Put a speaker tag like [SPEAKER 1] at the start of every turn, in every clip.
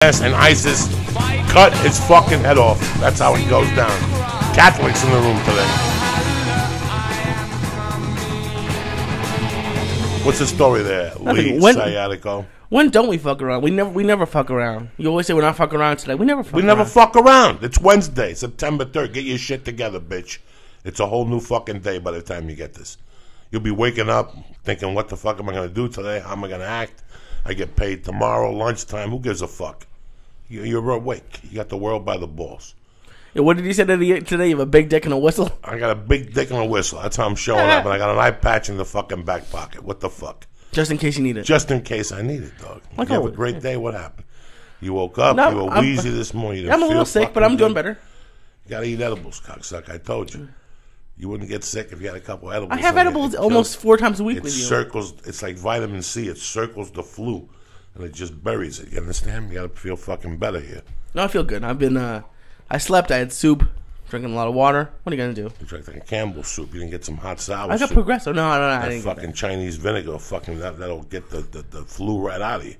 [SPEAKER 1] and ISIS cut his fucking head off. That's how it goes down. Catholics in the room today. What's the story there, Lee Syatt?
[SPEAKER 2] When don't we fuck around? We never fuck around. You always say we're not fucking around today. We never
[SPEAKER 1] fuck around. It's Wednesday, September 3rd. Get your shit together, bitch. It's a whole new fucking day by the time you get this. You'll be waking up thinking, what the fuck am I going to do today? How am I going to act? I get paid tomorrow, lunchtime. Who gives a fuck? You're awake. You got the world by the balls.
[SPEAKER 2] Yeah, what did you say today? You have a big dick and a whistle?
[SPEAKER 1] I got a big dick and a whistle. That's how I'm showing up. And I got an eye patch in the fucking back pocket. What the fuck?
[SPEAKER 2] Just in case you need it.
[SPEAKER 1] Just in case I need it, dog. You have a great day. What happened? You woke up. You were wheezy this morning.
[SPEAKER 2] I'm a little sick, but I'm doing better.
[SPEAKER 1] You got to eat edibles, cocksucker. I told you. You wouldn't get sick if you had a couple edibles.
[SPEAKER 2] I have edibles almost 4 times a week with you.
[SPEAKER 1] Circles. It's like vitamin C. It circles the flu, and it just buries it. You understand? You got to feel fucking better here.
[SPEAKER 2] No, I feel good. I've been. I slept. I had soup. Drinking a lot of water. What are you gonna do?
[SPEAKER 1] You drank like a Campbell soup. You didn't get some hot sour.
[SPEAKER 2] I got
[SPEAKER 1] soup.
[SPEAKER 2] Progresso. No, I didn't.
[SPEAKER 1] Fucking get that. Chinese vinegar. Fucking that'll get the flu right out of you.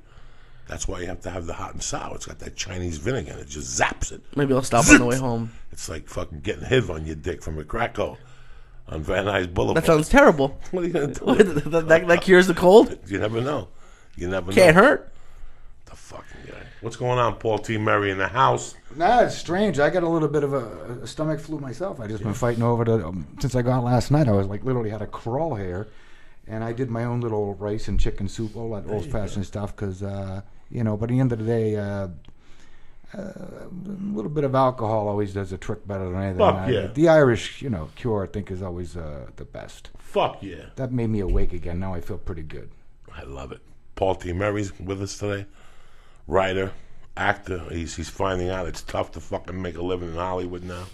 [SPEAKER 1] That's why you have to have the hot and sour. It's got that Chinese vinegar and it just zaps it.
[SPEAKER 2] Maybe I'll stop on the way home.
[SPEAKER 1] It's like fucking getting hit on your dick from a crack hole on Van Nuys Boulevard.
[SPEAKER 2] That sounds terrible.
[SPEAKER 1] What are you gonna do?
[SPEAKER 2] that cures the cold?
[SPEAKER 1] You never know. You never know.
[SPEAKER 2] Can't hurt.
[SPEAKER 1] The fucking guy. What's going on, Paul T. Murray in the house?
[SPEAKER 3] Nah, it's strange. I got a little bit of a stomach flu myself. I just been fighting over it since I got last night. I was like literally had a crawl here, and I did my own little rice and chicken soup, all that old-fashioned stuff. Because but at the end of the day, a little bit of alcohol always does a trick better than anything.
[SPEAKER 1] Fuck yeah.
[SPEAKER 3] The Irish, cure I think is always the best.
[SPEAKER 1] Fuck yeah.
[SPEAKER 3] That made me awake again. Now I feel pretty good.
[SPEAKER 1] I love it. Paul T. Murray's with us today. Writer. Actor, he's finding out it's tough to fucking make a living in Hollywood now.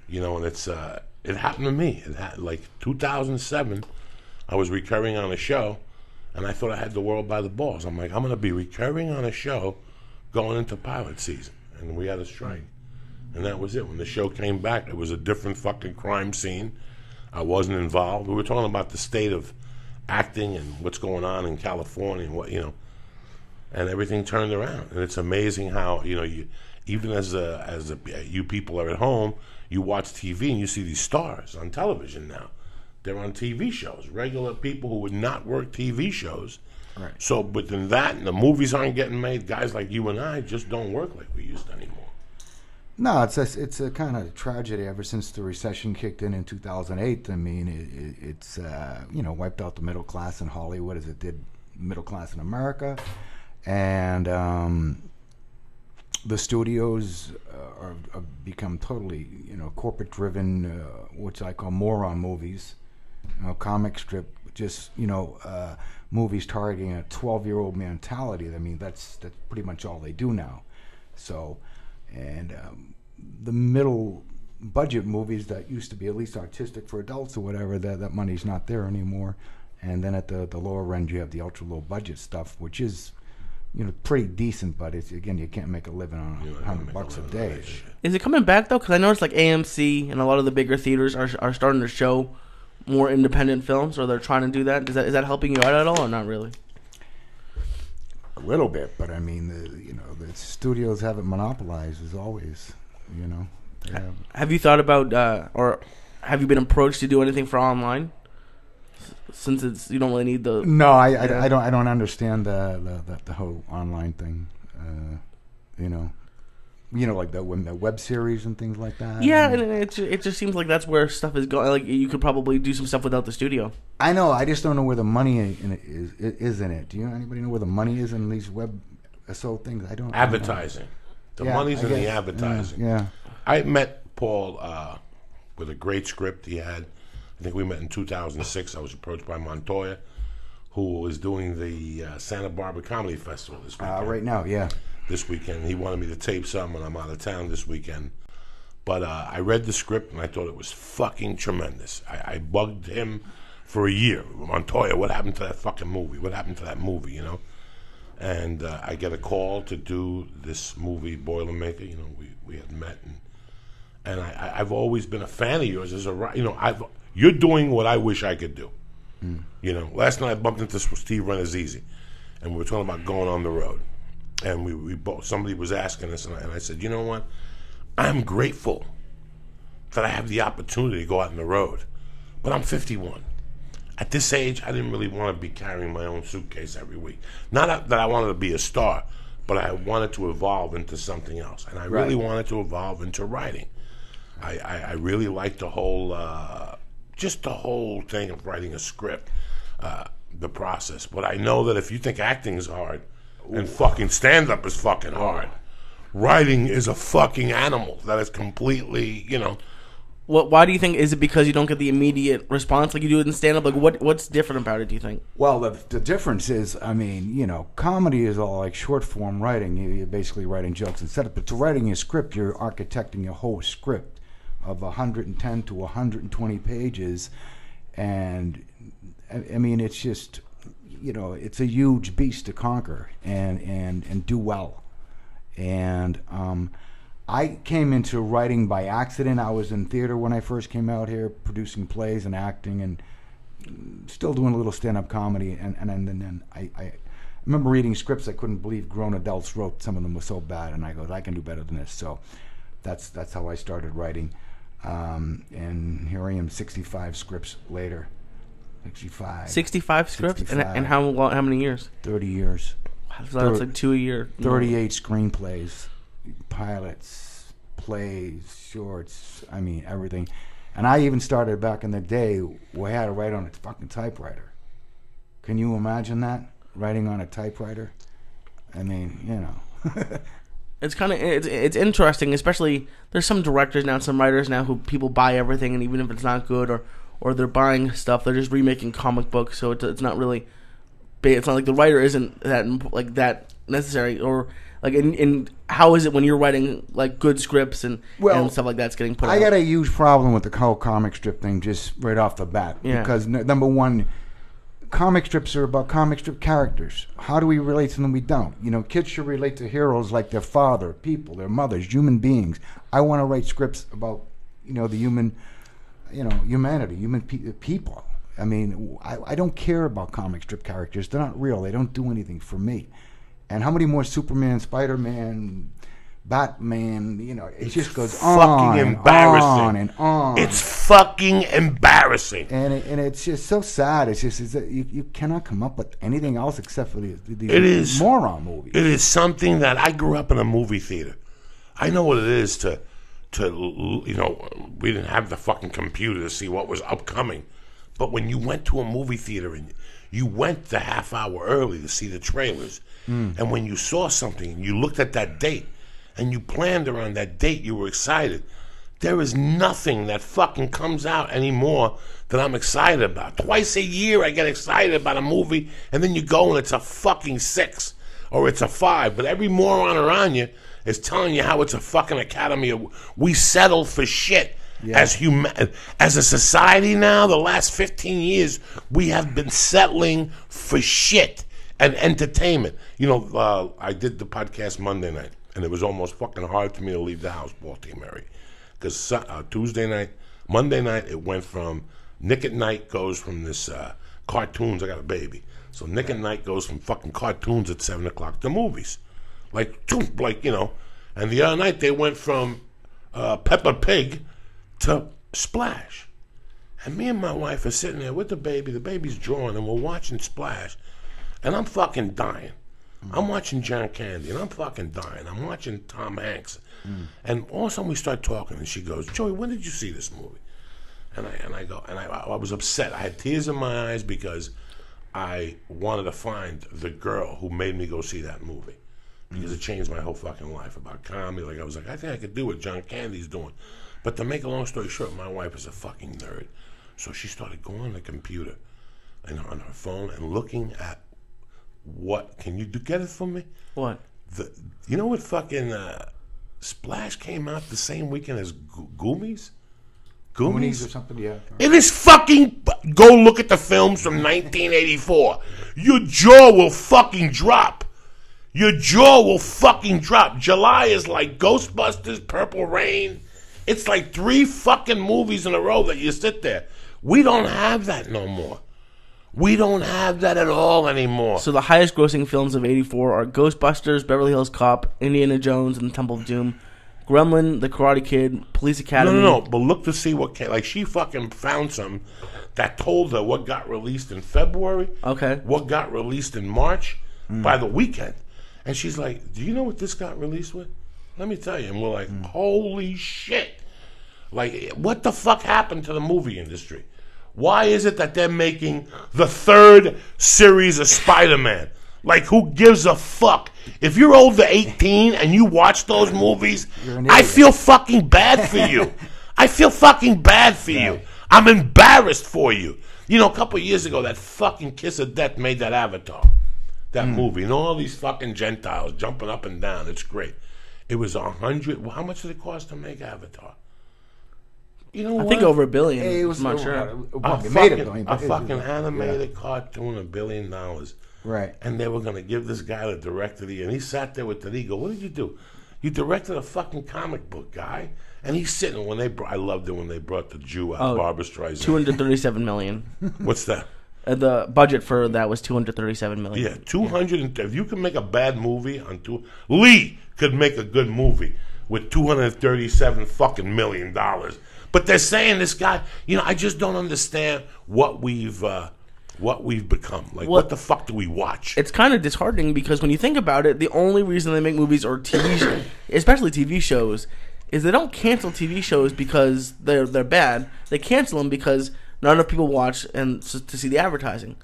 [SPEAKER 1] And it's it happened to me. It had like 2007. I was recurring on a show, and I thought I had the world by the balls. I'm like, I'm gonna be recurring on a show, going into pilot season, and we had a strike, and that was it. When the show came back, it was a different fucking crime scene. I wasn't involved. We were talking about the state of acting and what's going on in California and what and everything turned around, and it's amazing how you even as you people are at home, you watch TV and you see these stars on television now. They're on TV shows, regular people who would not work TV shows.
[SPEAKER 3] Right.
[SPEAKER 1] So, but then that and the movies aren't getting made. Guys like you and I just don't work like we used to anymore.
[SPEAKER 3] No, it's a kind of tragedy ever since the recession kicked in 2008. I mean, it's wiped out the middle class in Hollywood as it did middle class in America. And the studios have become totally, corporate-driven, which I call moron movies. Comic strip, just movies targeting a 12-year-old mentality. I mean, that's pretty much all they do now. So, and the middle budget movies that used to be at least artistic for adults or whatever, that money's not there anymore. And then at the lower end, you have the ultra-low budget stuff, which is pretty decent, but it's again, you can't make a living on $100 a day.
[SPEAKER 2] Is it coming back though? Because I noticed like AMC and a lot of the bigger theaters are starting to show more independent films, or they're trying to do that. Is that helping you out at all, or not really?
[SPEAKER 3] A little bit, but I mean, the studios have it monopolized as always.
[SPEAKER 2] Have you thought about, or have you been approached to do anything for online? Since you don't really need the
[SPEAKER 3] I don't understand the whole online thing, like the web series and things like that.
[SPEAKER 2] Yeah, and it just seems like that's where stuff is going. Like you could probably do some stuff without the studio.
[SPEAKER 3] I know. I just don't know where the money is in it. Do anybody know where the money is in these web things? I don't.
[SPEAKER 1] Advertising. The money's in the advertising.
[SPEAKER 3] Yeah.
[SPEAKER 1] I met Paul with a great script he had. I think we met in 2006. I was approached by Montoya, who is doing the Santa Barbara Comedy Festival this weekend.
[SPEAKER 3] Right now, yeah.
[SPEAKER 1] This weekend. He wanted me to tape some when I'm out of town this weekend. But I read the script, and I thought it was fucking tremendous. I bugged him for a year. Montoya, what happened to that fucking movie? What happened to that movie, And I get a call to do this movie, Boilermaker. We had met, and I've always been a fan of yours as a you're doing what I wish I could do. Last night I bumped into Steve Renazizi, and we were talking about going on the road. and we both, somebody was asking us, and I said, you know what? I'm grateful that I have the opportunity to go out on the road, but I'm 51. At this age, I didn't really want to be carrying my own suitcase every week. Not that I wanted to be a star, but I wanted to evolve into something else, and I really wanted to evolve into writing. I really liked the whole, just the whole thing of writing a script, the process. But I know that if you think acting is hard, and fucking stand-up is fucking hard, writing is a fucking animal that is completely, you know.
[SPEAKER 2] Why do you think? Is it because you don't get the immediate response like you do in stand-up? Like, what's different about it, do you think?
[SPEAKER 3] Well, the difference is, I mean, you know, comedy is all like short-form writing. You're basically writing jokes and setup. But to writing a script, you're architecting a whole script of 110 to 120 pages. And, I mean, it's just, you know, it's a huge beast to conquer and do well. And I came into writing by accident. I was in theater when I first came out here, producing plays and acting, and still doing a little stand-up comedy. And then I remember reading scripts I couldn't believe grown adults wrote. Some of them were so bad, and I go, I can do better than this. So that's how I started writing. And here I am, 65 scripts later. 65
[SPEAKER 2] scripts? And how many years?
[SPEAKER 3] 30 years.
[SPEAKER 2] So that's like 2 a year.
[SPEAKER 3] 38 screenplays, pilots, plays, shorts, I mean, everything. And I even started back in the day where I had to write on a fucking typewriter. Can you imagine that? Writing on a typewriter? I mean, you know.
[SPEAKER 2] It's kind of, it's interesting, especially there's some directors now, some writers now who people buy everything, and even if it's not good or they're buying stuff, they're just remaking comic books, so it's not really, it's not like the writer isn't that necessary, or like in how is it when you're writing like good scripts and stuff like that's getting put out?
[SPEAKER 3] I got a huge problem with the whole comic strip thing just right off the bat, because number one, comic strips are about comic strip characters. How do we relate to them? We don't. You know, kids should relate to heroes like their father, people, their mothers, human beings. I want to write scripts about, you know, the human, you know, humanity, human people. I mean, I don't care about comic strip characters. They're not real. They don't do anything for me. And how many more Superman, Spider-Man, Batman, you know, it just goes on and on and on.
[SPEAKER 1] It's fucking embarrassing.
[SPEAKER 3] And it's just so sad. It's just that you cannot come up with anything else except for these moron movies.
[SPEAKER 1] It is something that I grew up in a movie theater. I know what it is to you know, we didn't have the fucking computer to see what was upcoming. But when you went to a movie theater and you went the half hour early to see the trailers, and when you saw something and you looked at that date and you planned around that date, you were excited. There is nothing that fucking comes out anymore that I'm excited about. Twice a year I get excited about a movie, and then you go and it's a fucking 6 or it's a 5. But every moron around you is telling you how it's a fucking Academy. We settle for shit. Yeah. As a society now, the last 15 years, we have been settling for shit and entertainment. You know, I did the podcast Monday night, and it was almost fucking hard for me to leave the house, Baltimore, because Monday night, it went from Nick at Night goes from this cartoons. I got a baby, so Nick at Night goes from fucking cartoons at 7 o'clock to movies, like you know. And the other night they went from Peppa Pig to Splash. And me and my wife are sitting there with the baby. The baby's drawing, and we're watching Splash. And I'm fucking dying. I'm watching John Candy, and I'm fucking dying. I'm watching Tom Hanks. And all of a sudden we start talking, and she goes, Joey, when did you see this movie? And I go, and I was upset. I had tears in my eyes because I wanted to find the girl who made me go see that movie. Because it changed my whole fucking life about comedy. Like, I was like, I think I could do what John Candy's doing. But to make a long story short, my wife is a fucking nerd. So she started going on the computer and on her phone and looking at what. Can you get it for me?
[SPEAKER 2] What?
[SPEAKER 1] You know what fucking Splash came out the same weekend as Goonies?
[SPEAKER 3] Goonies or something, yeah.
[SPEAKER 1] It is fucking. Go look at the films from 1984. Your jaw will fucking drop. Your jaw will fucking drop. July is like Ghostbusters, Purple Rain. It's like 3 fucking movies in a row that you sit there. We don't have that no more. We don't have that at all anymore.
[SPEAKER 2] So the highest grossing films of 84 are Ghostbusters, Beverly Hills Cop, Indiana Jones and the Temple of Doom, Gremlin, The Karate Kid, Police Academy.
[SPEAKER 1] No. But look to see what came. Like, she fucking found something that told her what got released in February.
[SPEAKER 2] Okay.
[SPEAKER 1] What got released in March by the weekend. And she's like, do you know what this got released with? Let me tell you. And we're like, holy shit. Like, what the fuck happened to the movie industry? Why is it that they're making the third series of Spider-Man? Like, who gives a fuck? If you're over 18 and you watch those movies, I feel fucking bad for you. I feel fucking bad for you. I'm embarrassed for you. You know, a couple of years ago, that fucking Kiss of Death made that Avatar, that movie. And all these fucking Gentiles jumping up and down. It's great. It was 100. How much did it cost to make Avatar? You know what?
[SPEAKER 2] I think over $1 billion.
[SPEAKER 3] It was,
[SPEAKER 2] I'm not sure.
[SPEAKER 1] A fucking animated cartoon, $1 billion.
[SPEAKER 3] Right.
[SPEAKER 1] And they were going to give this guy the director the, and he sat there with the ego. What did you do? You directed a fucking comic book, guy. And he's sitting when they brought, I loved it when they brought the Jew out, Barbra Streisand.
[SPEAKER 2] $237 million.
[SPEAKER 1] What's that?
[SPEAKER 2] The budget for that was $237 million.
[SPEAKER 1] Yeah, 200. If you can make a bad movie on Lee could make a good movie with $237 fucking million. But they're saying this guy, you know, I just don't understand what we've become. Like, what the fuck do we watch?
[SPEAKER 2] It's kind of disheartening because when you think about it, the only reason they make movies or TV shows, especially TV shows, is they don't cancel TV shows because they're bad. They cancel them because not enough people watch and to see the advertising.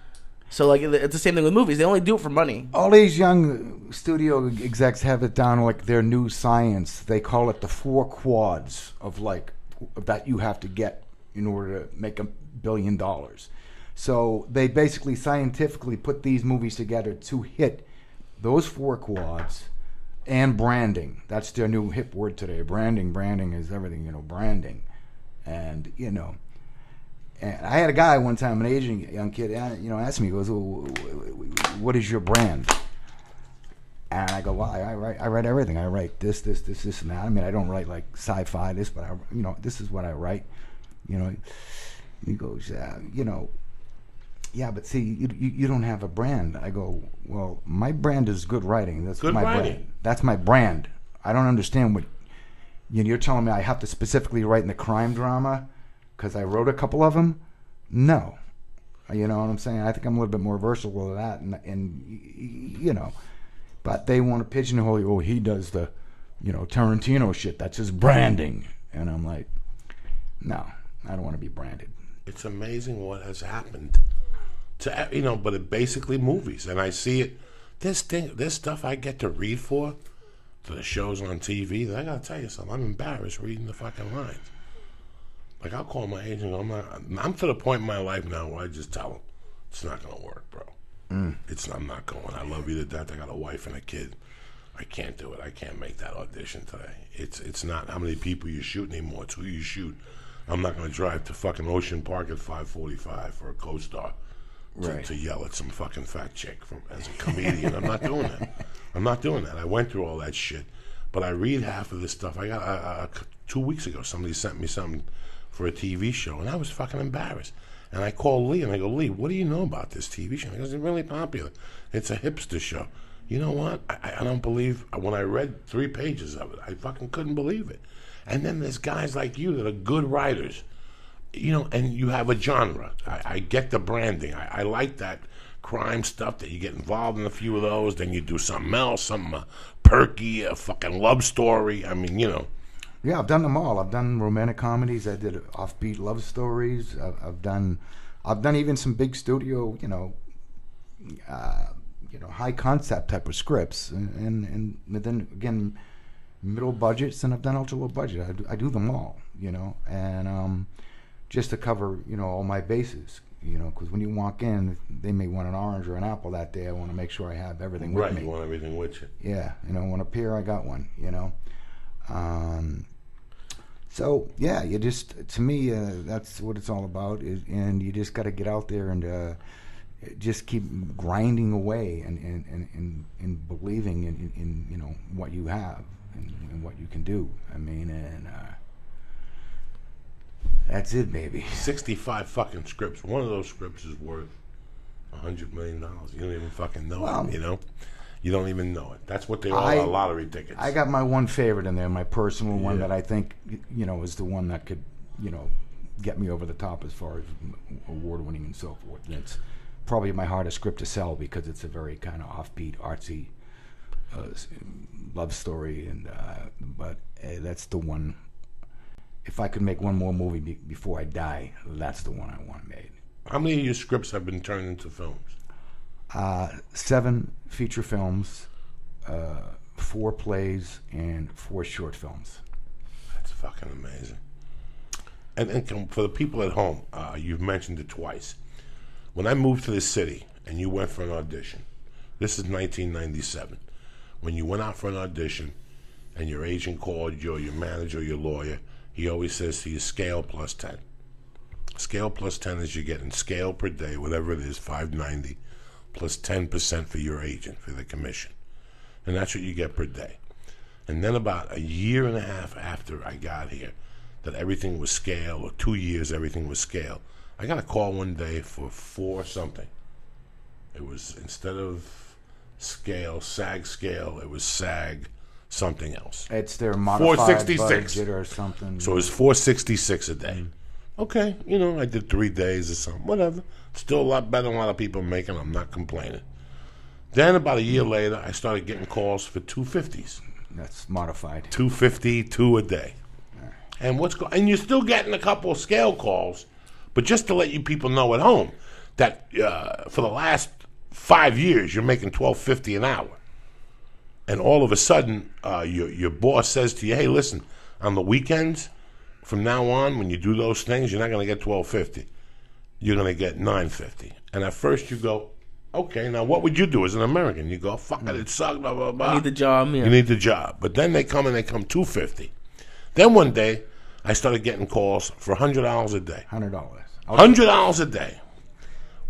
[SPEAKER 2] So, like, it's the same thing with movies. They only do it for money.
[SPEAKER 3] All these young studio execs have it down like their new science. They call it the 4 quads of, like, that you have to get in order to make $1 billion. So they basically scientifically put these movies together to hit those 4 quads and branding. That's their new hip word today. Branding is everything, you know, branding. And, you know, and I had a guy one time, an Asian young kid, you know, asked me, he goes, what is your brand? And I go, well, I write everything. I write this, and that. I mean, I don't write like sci-fi, but you know, this is what I write. You know, he goes, you know, yeah, but see, you don't have a brand. I go, well, my brand is good writing. That's
[SPEAKER 1] good
[SPEAKER 3] my
[SPEAKER 1] writing.
[SPEAKER 3] brand. That's my brand. I don't understand what you're telling me. I have to specifically write in the crime drama because I wrote a couple of them. No, you know what I'm saying. I think I'm a little bit more versatile with that, and you know. But they want to pigeonhole you. Oh, he does the, you know, Tarantino shit. That's his branding. And I'm like, no, I don't want to be branded.
[SPEAKER 1] It's amazing what has happened to, you know, but it basically movies. And I see it. This stuff I get to read for the shows on TV. I got to tell you something. I'm embarrassed reading the fucking lines. Like, I'll call my agent and go, I'm to the point in my life now where I just tell them, it's not going to work, bro. I'm not going. I love you to death. I got a wife and a kid. I can't do it. I can't make that audition today. It's not how many people you shoot anymore. It's who you shoot. I'm not going to drive to fucking Ocean Park at 5:45 for a co-star to yell at some fucking fat chick as a comedian. I'm not doing that. I'm not doing that. I went through all that shit. But I read half of this stuff. I got 2 weeks ago, somebody sent me something for a TV show, and I was fucking embarrassed. And I called Lee, and I go, Lee, what do you know about this TV show? He goes, it's really popular. It's a hipster show. You know what? I don't believe, when I read 3 pages of it, I fucking couldn't believe it. And then there's guys like you that are good writers, you know, and you have a genre. I get the branding. I like that crime stuff that you get involved in a few of those. Then you do something else, something perky, a fucking love story. I mean, you know.
[SPEAKER 3] Yeah, I've done them all. I've done romantic comedies. I did offbeat love stories. I've done even some big studio, you know, high concept type of scripts, and then again, middle budgets, and I've done ultra low budget. I do them all, you know, and just to cover, you know, all my bases, you know, because when you walk in, they may want an orange or an apple that day. I want to make sure I have everything with me.
[SPEAKER 1] Right, you want everything with you.
[SPEAKER 3] Yeah, you know, when a pear, I got one, you know. So yeah, you just, to me, that's what it's all about, and you just got to get out there and just keep grinding away and believing in you know what you have and what you can do. I mean, and that's it, baby.
[SPEAKER 1] 65 fucking scripts. One of those scripts is worth $100 million. You don't even fucking know it, you know? You don't even know it. That's what they all are, lottery tickets.
[SPEAKER 3] I got my one favorite in there, my personal one that I think, is the one that could, get me over the top as far as award-winning and so forth. And it's probably my hardest script to sell because it's a very kind of offbeat, artsy love story. But that's the one. If I could make one more movie before I die, that's the one I want made.
[SPEAKER 1] How many of your scripts have been turned into films?
[SPEAKER 3] 7 feature films, 4 plays, and 4 short films.
[SPEAKER 1] That's fucking amazing. And for the people at home, you've mentioned it twice. When I moved to this city and you went for an audition, this is 1997. When you went out for an audition and your agent called you, or your manager, or your lawyer, he always says to you, scale plus 10. Scale plus 10 is you're getting scale per day, whatever it is, $5.90, plus 10% for your agent, for the commission. And that's what you get per day. And then about a year and a half after I got here, that everything was scale, or 2 years everything was scale, I got a call one day for 4 something. It was, instead of scale, SAG scale, it was SAG something else.
[SPEAKER 3] It's their modified
[SPEAKER 1] 466
[SPEAKER 3] budget or something.
[SPEAKER 1] So it was $466 a day. Okay, I did 3 days or something, whatever. Still a lot better than a lot of people are making. I'm not complaining. Then about a year later, I started getting calls for 250s.
[SPEAKER 3] That's modified.
[SPEAKER 1] 250, 2 a day. And and you're still getting a couple of scale calls, but just to let you people know at home that for the last 5 years you're making $12.50 an hour, and all of a sudden your boss says to you, "Hey, listen, on the weekends from now on, when you do those things, you're not going to get $12.50. You're going to get $9.50." And at first you go, "Okay, now what would you do as an American?" You go, "Fuck it, it sucks, blah blah blah."
[SPEAKER 2] I need the job. Yeah.
[SPEAKER 1] You need the job, but then they come $2.50. Then one day, I started getting calls for $100 a day.
[SPEAKER 3] $100.
[SPEAKER 1] $100 a day,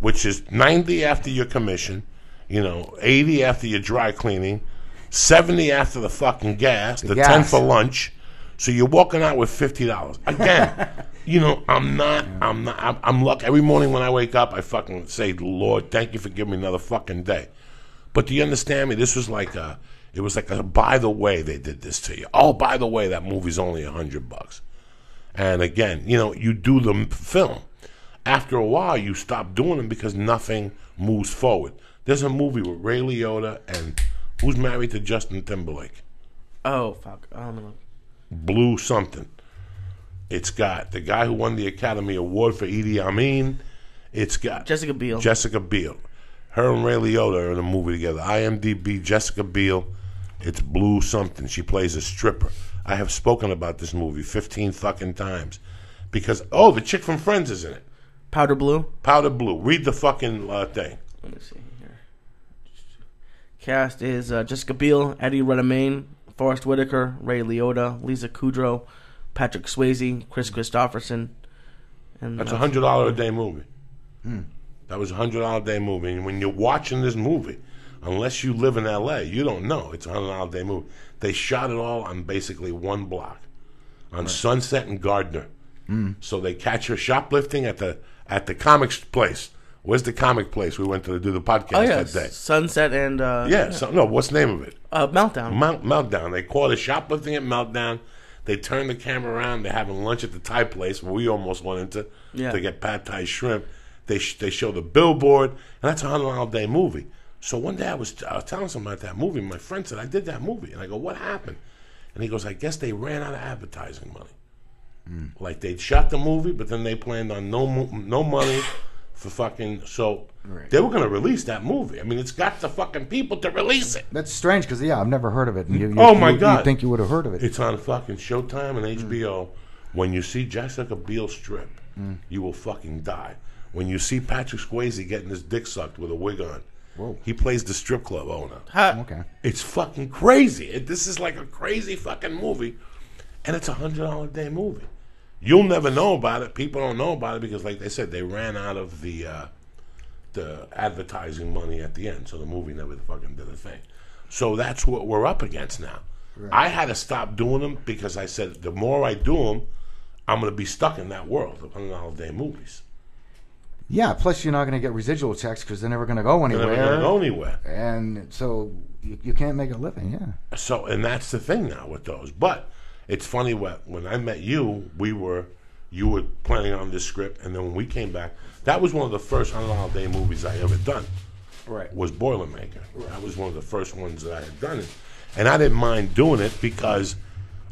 [SPEAKER 1] which is 90 after your commission, 80 after your dry cleaning, 70 after the fucking gas, the 10 for lunch. So you're walking out with $50. Again, I'm lucky. Every morning when I wake up, I fucking say, "Lord, thank you for giving me another fucking day." But do you understand me? This was it was like a, by the way, they did this to you. Oh, by the way, that movie's only $100. And again, you do the film. After a while, you stop doing them because nothing moves forward. There's a movie with Ray Liotta and who's married to Justin Timberlake?
[SPEAKER 2] Oh, fuck. I don't know.
[SPEAKER 1] Blue something. It's got the guy who won the Academy Award for Idi Amin. It's got
[SPEAKER 2] Jessica Biel.
[SPEAKER 1] Her and Ray Liotta are in a movie together. IMDb, Jessica Biel. It's Blue something. She plays a stripper. I have spoken about this movie 15 fucking times because, the chick from Friends is in it.
[SPEAKER 2] Powder Blue.
[SPEAKER 1] Read the fucking thing.
[SPEAKER 2] Let me see here. Cast is Jessica Biel, Eddie Redmayne, Forrest Whitaker, Ray Liotta, Lisa Kudrow, Patrick Swayze, Chris Christopherson. And
[SPEAKER 1] that's $100 a day movie. That was $100 a day movie. And when you're watching this movie, unless you live in L.A., you don't know it's a $100 a day movie. They shot it all on basically one block, on Sunset and Gardner. So they catch her shoplifting at the comics place. Where's the comic place we went to do the podcast that day?
[SPEAKER 2] Sunset and...
[SPEAKER 1] what's the name of it?
[SPEAKER 2] Meltdown.
[SPEAKER 1] Meltdown. They caught her shoplifting at Meltdown. They turned the camera around. They're having lunch at the Thai place where we almost went into to get pad Thai shrimp. They show the billboard, and that's a $100 a day movie. So one day I was telling somebody about that movie. My friend said, "I did that movie." And I go, "What happened?" And he goes, "I guess they ran out of advertising money. Like they'd shot the movie, but then they planned on no money for fucking... So they were going to release that movie. I mean, it's got the fucking people to release it."
[SPEAKER 3] That's strange because, I've never heard of it. And
[SPEAKER 1] my God.
[SPEAKER 3] You'd think you would have heard of it.
[SPEAKER 1] It's on fucking Showtime and HBO. When you see Jessica Biel strip, you will fucking die. When you see Patrick Swayze getting his dick sucked with a wig on,
[SPEAKER 3] whoa.
[SPEAKER 1] He plays the strip club owner.
[SPEAKER 3] Okay.
[SPEAKER 1] It's fucking crazy. This is like a crazy fucking movie, and it's a $100 a day movie. You'll never know about it. People don't know about it because, like they said, they ran out of the advertising money at the end, so the movie never fucking did a thing. So that's what we're up against now. Right. I had to stop doing them because I said the more I do them, I'm going to be stuck in that world of $100 a day movies.
[SPEAKER 3] Yeah, plus you're not going to get residual checks because they're never going to go
[SPEAKER 1] They're
[SPEAKER 3] anywhere.
[SPEAKER 1] never going to go anywhere.
[SPEAKER 3] And so you can't make a living, yeah.
[SPEAKER 1] So, and that's the thing now with those. But it's funny, when I met you, you were planning on this script, and then when we came back, that was one of the first $100 Day movies I ever done.
[SPEAKER 3] Right.
[SPEAKER 1] Was Boilermaker. Right. That was one of the first ones that I had done. And I didn't mind doing it because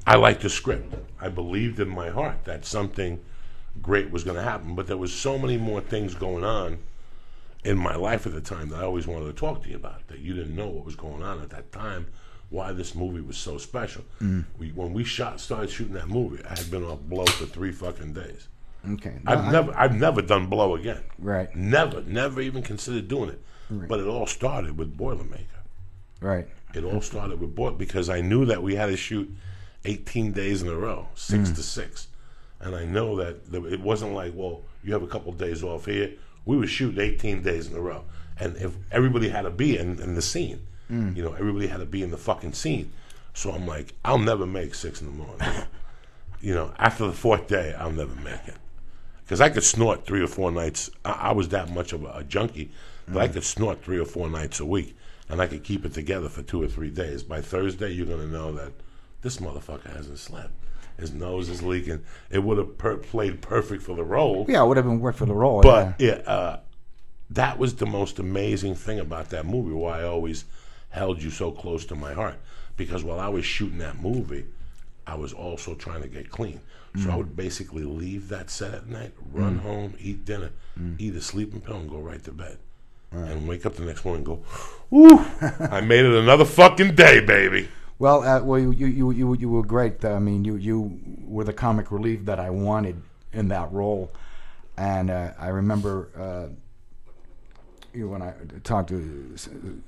[SPEAKER 1] I liked the script. I believed in my heart that something great was going to happen. But there was so many more things going on in my life at the time that I always wanted to talk to you about, that you didn't know what was going on at that time, why this movie was so special. When we started shooting that movie, I had been off blow for 3 fucking days.
[SPEAKER 3] Okay.
[SPEAKER 1] I've never done blow again.
[SPEAKER 3] Right.
[SPEAKER 1] Never even considered doing it.
[SPEAKER 3] Right.
[SPEAKER 1] But it all started with Boilermaker.
[SPEAKER 3] Right.
[SPEAKER 1] It all started with Boilermaker because I knew that we had to shoot 18 days in a row, 6 to 6. And I know that it wasn't like, well, you have a couple of days off here. We were shooting 18 days in a row. And if everybody had to be in the scene, everybody had to be in the fucking scene. So I'm like, I'll never make 6 in the morning. After the 4th day, I'll never make it. Because I could snort 3 or 4 nights. I was that much of a junkie that I could snort 3 or 4 nights a week. And I could keep it together for 2 or 3 days. By Thursday, you're going to know that this motherfucker hasn't slept. His nose is leaking. It would have played perfect for the role.
[SPEAKER 3] Yeah, it would have been work for the role.
[SPEAKER 1] But that was the most amazing thing about that movie, why I always held you so close to my heart. Because while I was shooting that movie, I was also trying to get clean. So I would basically leave that set at night, run home, eat dinner, eat a sleeping pill, and go right to bed. Right. And wake up the next morning and go, woo, I made it another fucking day, baby.
[SPEAKER 3] Well, you were great. I mean, you were the comic relief that I wanted in that role. And I remember when I talked to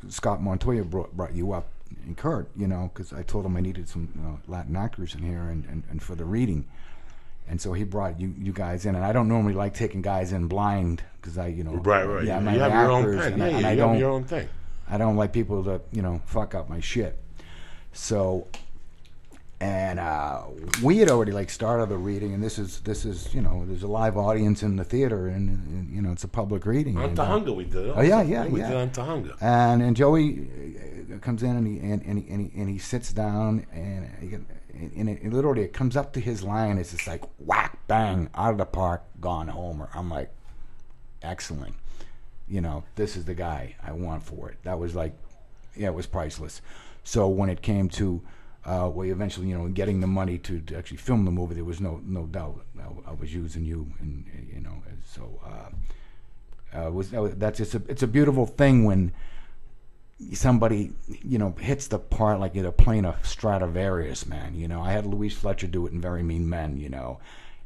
[SPEAKER 3] Scott Montoya, brought you up, and Kurt, because I told him I needed some Latin actors in here and for the reading. And so he brought you guys in, and I don't normally like taking guys in blind because I,
[SPEAKER 1] right.
[SPEAKER 3] Yeah,
[SPEAKER 1] you have your own pen.
[SPEAKER 3] And
[SPEAKER 1] you have your own thing.
[SPEAKER 3] I don't like people to, fuck up my shit. So, and we had already started the reading, and this is there's a live audience in the theater, and it's a public reading.
[SPEAKER 1] On Tahunga we did it.
[SPEAKER 3] Oh yeah.
[SPEAKER 1] We did it on Tahunga.
[SPEAKER 3] And Joey comes in and he sits down and it literally it comes up to his line. It's just like whack bang out of the park, gone Homer. I'm like, excellent. This is the guy I want for it. That was it was priceless. So when it came to eventually getting the money to actually film the movie, there was no doubt I was using you, and so it's a beautiful thing when somebody hits the part like you're playing a Stradivarius, man. I had Louise Fletcher do it in Very Mean Men,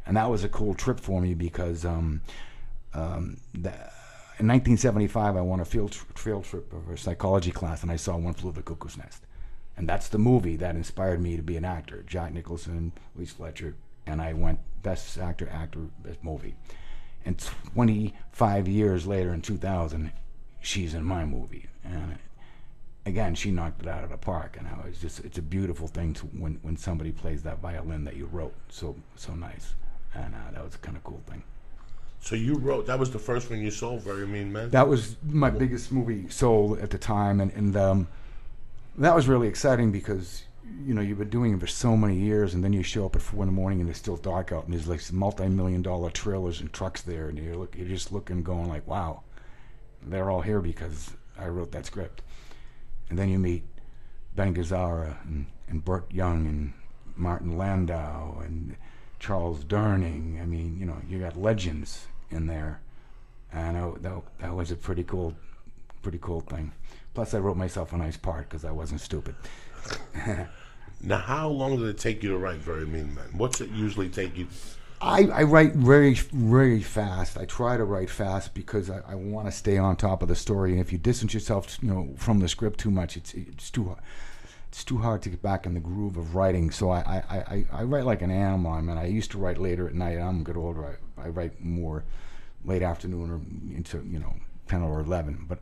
[SPEAKER 3] and that was a cool trip for me because in 1975 I won a field trip of a psychology class, and I saw One Flew Over the Cuckoo's Nest, and that's the movie that inspired me to be an actor. Jack Nicholson, Louise Fletcher, and I went best actor, best movie. And 25 years later, in 2000, she's in my movie, and again, she knocked it out of the park, and it's a beautiful thing when somebody plays that violin that you wrote so nice, and that was a kind of cool thing.
[SPEAKER 1] So you wrote, that was the first one you sold, Very Mean Men?
[SPEAKER 3] That was my biggest movie sold at the time, and that was really exciting because you've been doing it for so many years, and then you show up at 4 a.m. and it's still dark out, and there's multi-million-dollar trailers and trucks there, and you're just looking, going like, wow, they're all here because I wrote that script. And then you meet Ben Gazzara and Burt Young and Martin Landau and Charles Durning. I mean, you got legends in there, and that was a pretty cool thing. Plus, I wrote myself a nice part because I wasn't stupid.
[SPEAKER 1] Now, how long did it take you to write Very Mean Men? What's it usually take you?
[SPEAKER 3] I write very, very fast. I try to write fast because I want to stay on top of the story. And if you distance yourself, from the script too much, it's too hard to get back in the groove of writing. So I write like an animal. I mean, I used to write later at night. I'm a good older. I write more late afternoon or into 10 or 11. But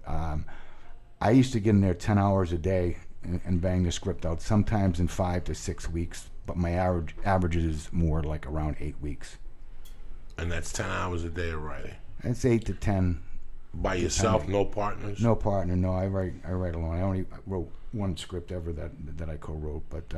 [SPEAKER 3] I used to get in there 10 hours a day and bang the script out. Sometimes in 5 to 6 weeks. But my average is more like around 8 weeks.
[SPEAKER 1] And that's 10 hours a day of writing.
[SPEAKER 3] It's 8 to 10.
[SPEAKER 1] By yourself, no partners?
[SPEAKER 3] No partner. No, I write alone. I only wrote one script ever that I co-wrote, but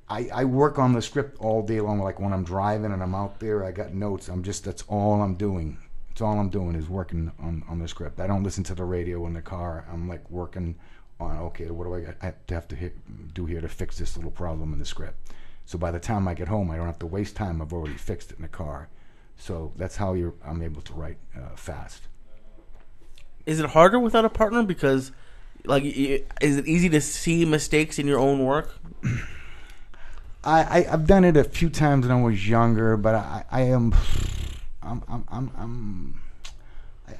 [SPEAKER 3] I work on the script all day long. Like when I'm driving and I'm out there, I got notes. That's all I'm doing. That's all I'm doing is working on the script. I don't listen to the radio in the car. I'm like working on, okay, what do I have to do here to fix this little problem in the script? So by the time I get home, I don't have to waste time. I've already fixed it in the car. So that's how I'm able to write fast.
[SPEAKER 2] Is it harder without a partner? Because, like, is it easy to see mistakes in your own work?
[SPEAKER 3] I've done it a few times when I was younger, but I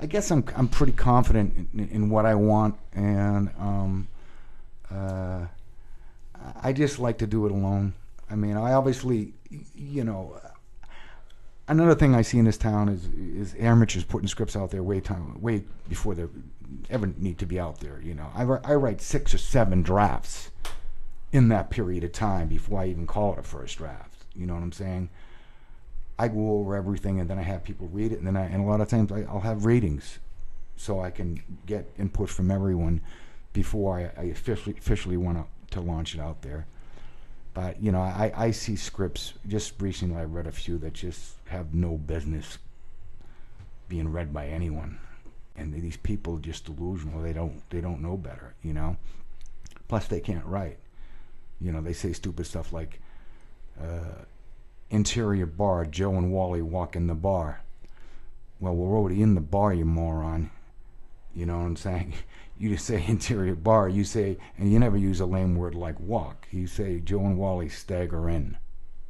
[SPEAKER 3] guess I'm pretty confident in what I want, and I just like to do it alone. I mean, I obviously, another thing I see in this town is amateurs putting scripts out there way before they ever need to be out there. I write 6 or 7 drafts in that period of time before I even call it a first draft. You know what I'm saying? I go over everything, and then I have people read it, and then and a lot of times I'll have ratings, so I can get input from everyone before I officially want to launch it out there. But I see scripts. Just recently, I read a few that just have no business being read by anyone, and these people are just delusional. They don't know better. Plus they can't write. They say stupid stuff like, interior bar, Joe and Wally walk in the bar. Well, we're already in the bar, you moron. You know what I'm saying? You just say interior bar, you say, and you never use a lame word like walk. You say Joe and Wally stagger in.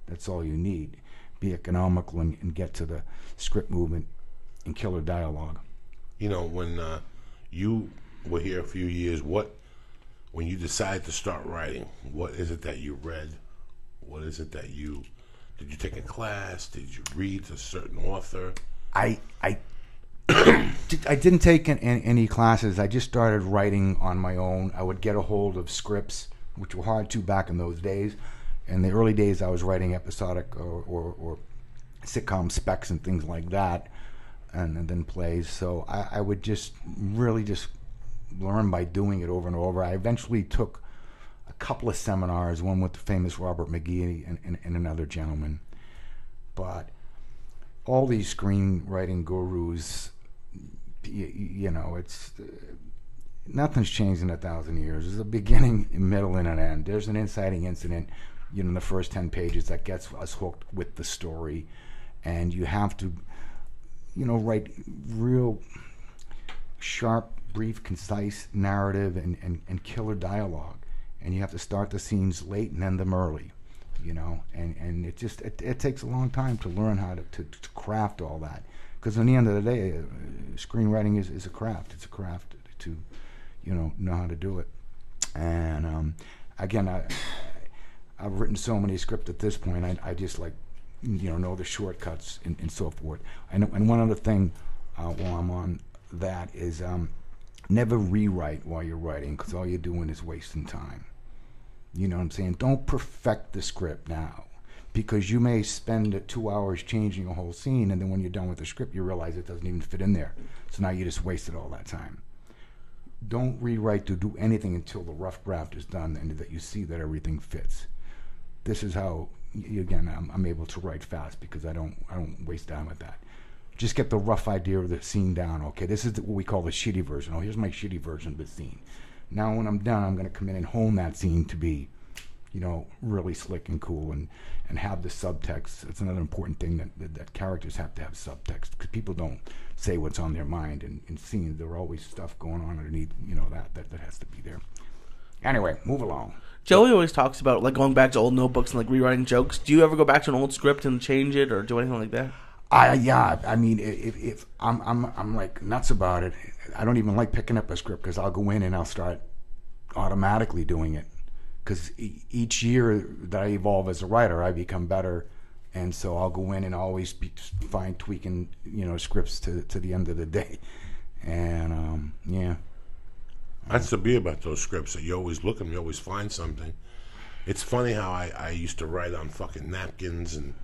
[SPEAKER 3] That's all you need. Be economical and get to the script movement and killer dialogue.
[SPEAKER 1] When you were here a few years, when you decided to start writing, what is it that you read? What is it that did you take a class? Did you read a certain author?
[SPEAKER 3] I didn't take any classes. I just started writing on my own. I would get a hold of scripts, which were hard to back in those days. In the early days, I was writing episodic or sitcom specs and things like that, and then plays. So I would just really just learn by doing it over and over. I eventually took a couple of seminars, one with the famous Robert McGee and another gentleman. But all these screenwriting gurus, it's nothing's changed in 1,000 years. There's a beginning, a middle, and an end. There's an inciting incident, in the first 10 pages that gets us hooked with the story, and you have to, write real sharp, brief, concise narrative and killer dialogue, and you have to start the scenes late and end them early, and it takes a long time to learn how to craft all that, because in the end of the day, screenwriting is a craft. It's a craft to know how to do it. And again, I've written so many scripts at this point, I just know the shortcuts and so forth. And one other thing while I'm on that is never rewrite while you're writing, because all you're doing is wasting time. You know what I'm saying? Don't perfect the script now, because you may spend 2 hours changing a whole scene, and then when you're done with the script, you realize it doesn't even fit in there. So now you just wasted all that time. Don't rewrite to do anything until the rough draft is done and that you see that everything fits. This is how, again, I'm able to write fast, because I don't waste time with that. Just get the rough idea of the scene down. Okay, this is what we call the shitty version. Oh, here's my shitty version of the scene. Now when I'm done, I'm going to come in and hone that scene to be, really slick and cool, and have the subtext. It's another important thing that characters have to have subtext, because people don't say what's on their mind in scenes. There are always stuff going on underneath, that has to be there. Anyway, move along.
[SPEAKER 2] Joey always talks about going back to old notebooks and rewriting jokes. Do you ever go back to an old script and change it or do anything like that?
[SPEAKER 3] Yeah. I mean, if I'm like nuts about it, I don't even like picking up a script, because I'll go in and I'll start automatically doing it. Because each year that I evolve as a writer, I become better, and so I'll go in and always be fine tweaking, scripts to the end of the day, and yeah.
[SPEAKER 1] That's the beauty about those scripts, that you always look at them, you always find something. It's funny how I used to write on fucking napkins and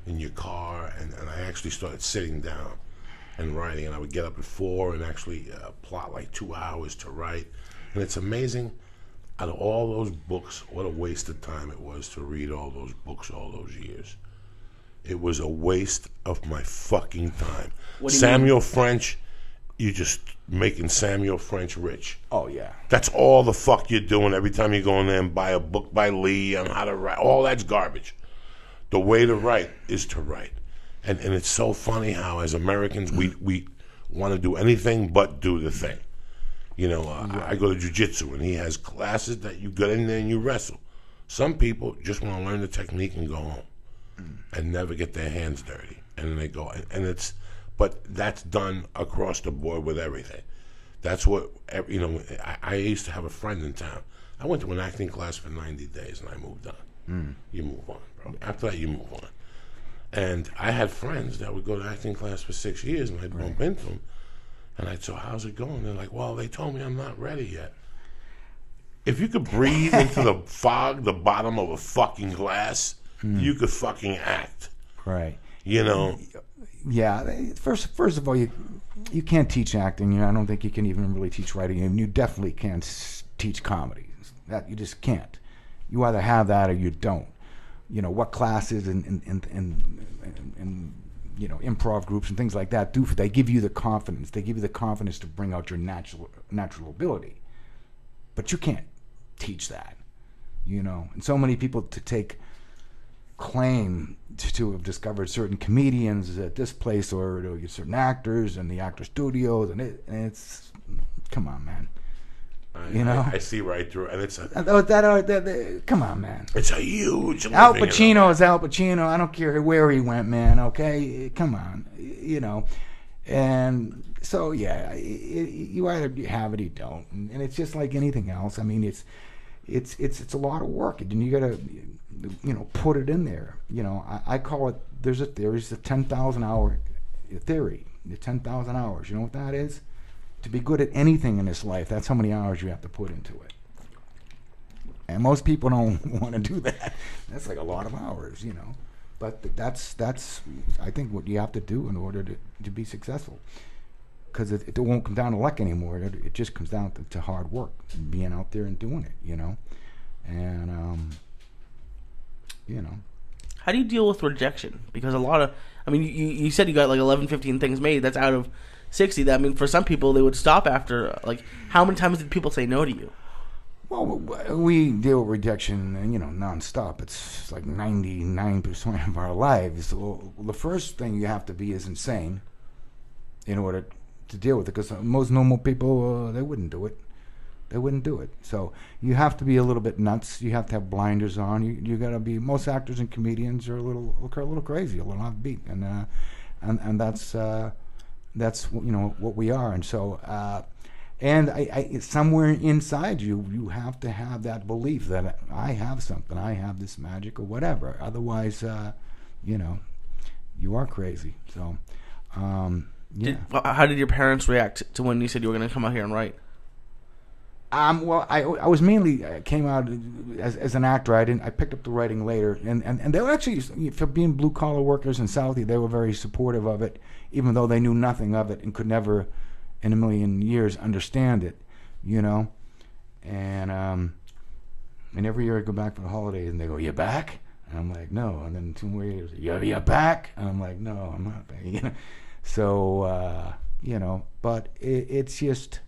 [SPEAKER 1] in your car, and I actually started sitting down and writing, and I would get up at 4 and actually plot like 2 hours to write. And it's amazing, out of all those books, what a waste of time it was to read all those books all those years. It was a waste of my fucking time. Samuel French, you're just making Samuel French rich.
[SPEAKER 3] Oh, yeah.
[SPEAKER 1] That's all the fuck you're doing every time you go in there and buy a book by Lee on how to write. All that's garbage. The way to write is to write. And it's so funny how, as Americans, we want to do anything but do the thing. You know, I go to jiu-jitsu, and he has classes that you get in there and you wrestle. Some people just want to learn the technique and go home and never get their hands dirty. And then they go, and it's, but that's done across the board with everything. That's what, you know, I used to have a friend in town. I went to an acting class for 90 days, and I moved on. You move on, bro. After that, you move on. And I had friends that would go to acting class for 6 years, and I'd bump into them. And I'd say, how's it going? They're like, well, they told me I'm not ready yet. If you could breathe into the fog, the bottom of a fucking glass, you could fucking act.
[SPEAKER 3] Right.
[SPEAKER 1] You know?
[SPEAKER 3] Yeah. First of all, you can't teach acting. You know, I don't think you can even really teach writing. And you definitely can't teach comedy. That you just can't. You either have that or you don't. You know, what classes and you know, improv groups and things like that do they give you the confidence. They give you the confidence to bring out your natural ability. But you can't teach that. You know, and so many people to take claim to have discovered certain comedians at this place or certain actors and the actor studios, and it's come on, man. You know,
[SPEAKER 1] I see right through it, and it's
[SPEAKER 3] come on, man.
[SPEAKER 1] It's a huge.
[SPEAKER 3] Al Pacino is Al Pacino. I don't care where he went, man. Okay, come on, you know, and so yeah, you either have it or you don't, and it's just like anything else. I mean, it's a lot of work, and you gotta, you know, put it in there. You know, I call it. There's a 10,000 hour theory. The 10,000 hours. You know what that is? To be good at anything in this life, that's how many hours you have to put into it. And most people don't want to do that. That's like a lot of hours, you know. But that's I think what you have to do in order to be successful. Because it won't come down to luck anymore. It just comes down to hard work, and being out there and doing it, you know. And you know.
[SPEAKER 2] How do you deal with rejection? Because a lot of, I mean, you said you got like 11, 15 things made. That's out of 60. That, I mean, for some people, they would stop after, like, how many times did people say no to you?
[SPEAKER 3] Well, we deal with rejection, you know, nonstop. It's like 99% of our lives. Well, the first thing you have to be is insane in order to deal with it, because most normal people, they wouldn't do it. They wouldn't do it. So you have to be a little bit nuts. You have to have blinders on. You got to be. Most actors and comedians are a little crazy, a little offbeat, and that's you know what we are. And so and I somewhere inside you have to have that belief that I have something, I have this magic or whatever. Otherwise, you know, you are crazy. So yeah.
[SPEAKER 2] How did your parents react to when you said you were going to come out here and write?
[SPEAKER 3] Well, I was mainly came out as an actor. I picked up the writing later, and they were actually, for being blue collar workers in Southie, they were very supportive of it, even though they knew nothing of it and could never, in a million years, understand it, you know. And every year I go back for the holidays, and they go, "You back?" And I'm like, "No." And then 2 more years, "You back?" And I'm like, "No, I'm not back." You know, so you know, but it's just.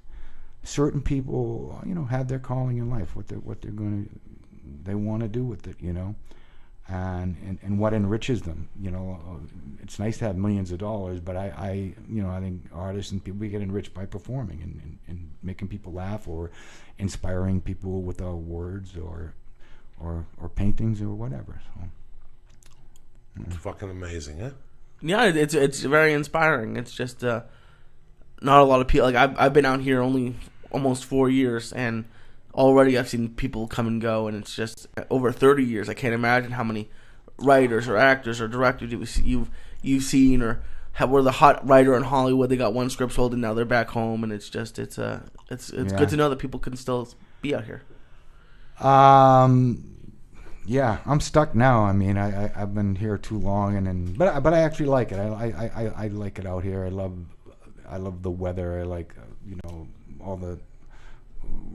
[SPEAKER 3] Certain people, you know, have their calling in life, what they want to do with it, you know, and what enriches them, you know. It's nice to have millions of dollars, but I you know, I think artists and people, we get enriched by performing and making people laugh or inspiring people with our words or paintings or whatever. So
[SPEAKER 1] it's fucking amazing, huh?
[SPEAKER 2] Yeah, it's very inspiring. It's just not a lot of people. Like I've been out here only almost 4 years, and already I've seen people come and go, and it's just over 30 years. I can't imagine how many writers or actors or directors you've seen, or were the hot writer in Hollywood. They got one script sold and now they're back home, and it's good to know that people can still be out here.
[SPEAKER 3] Yeah, I'm stuck now. I mean, I've been here too long, but I actually like it. I like it out here. I love the weather. I like all the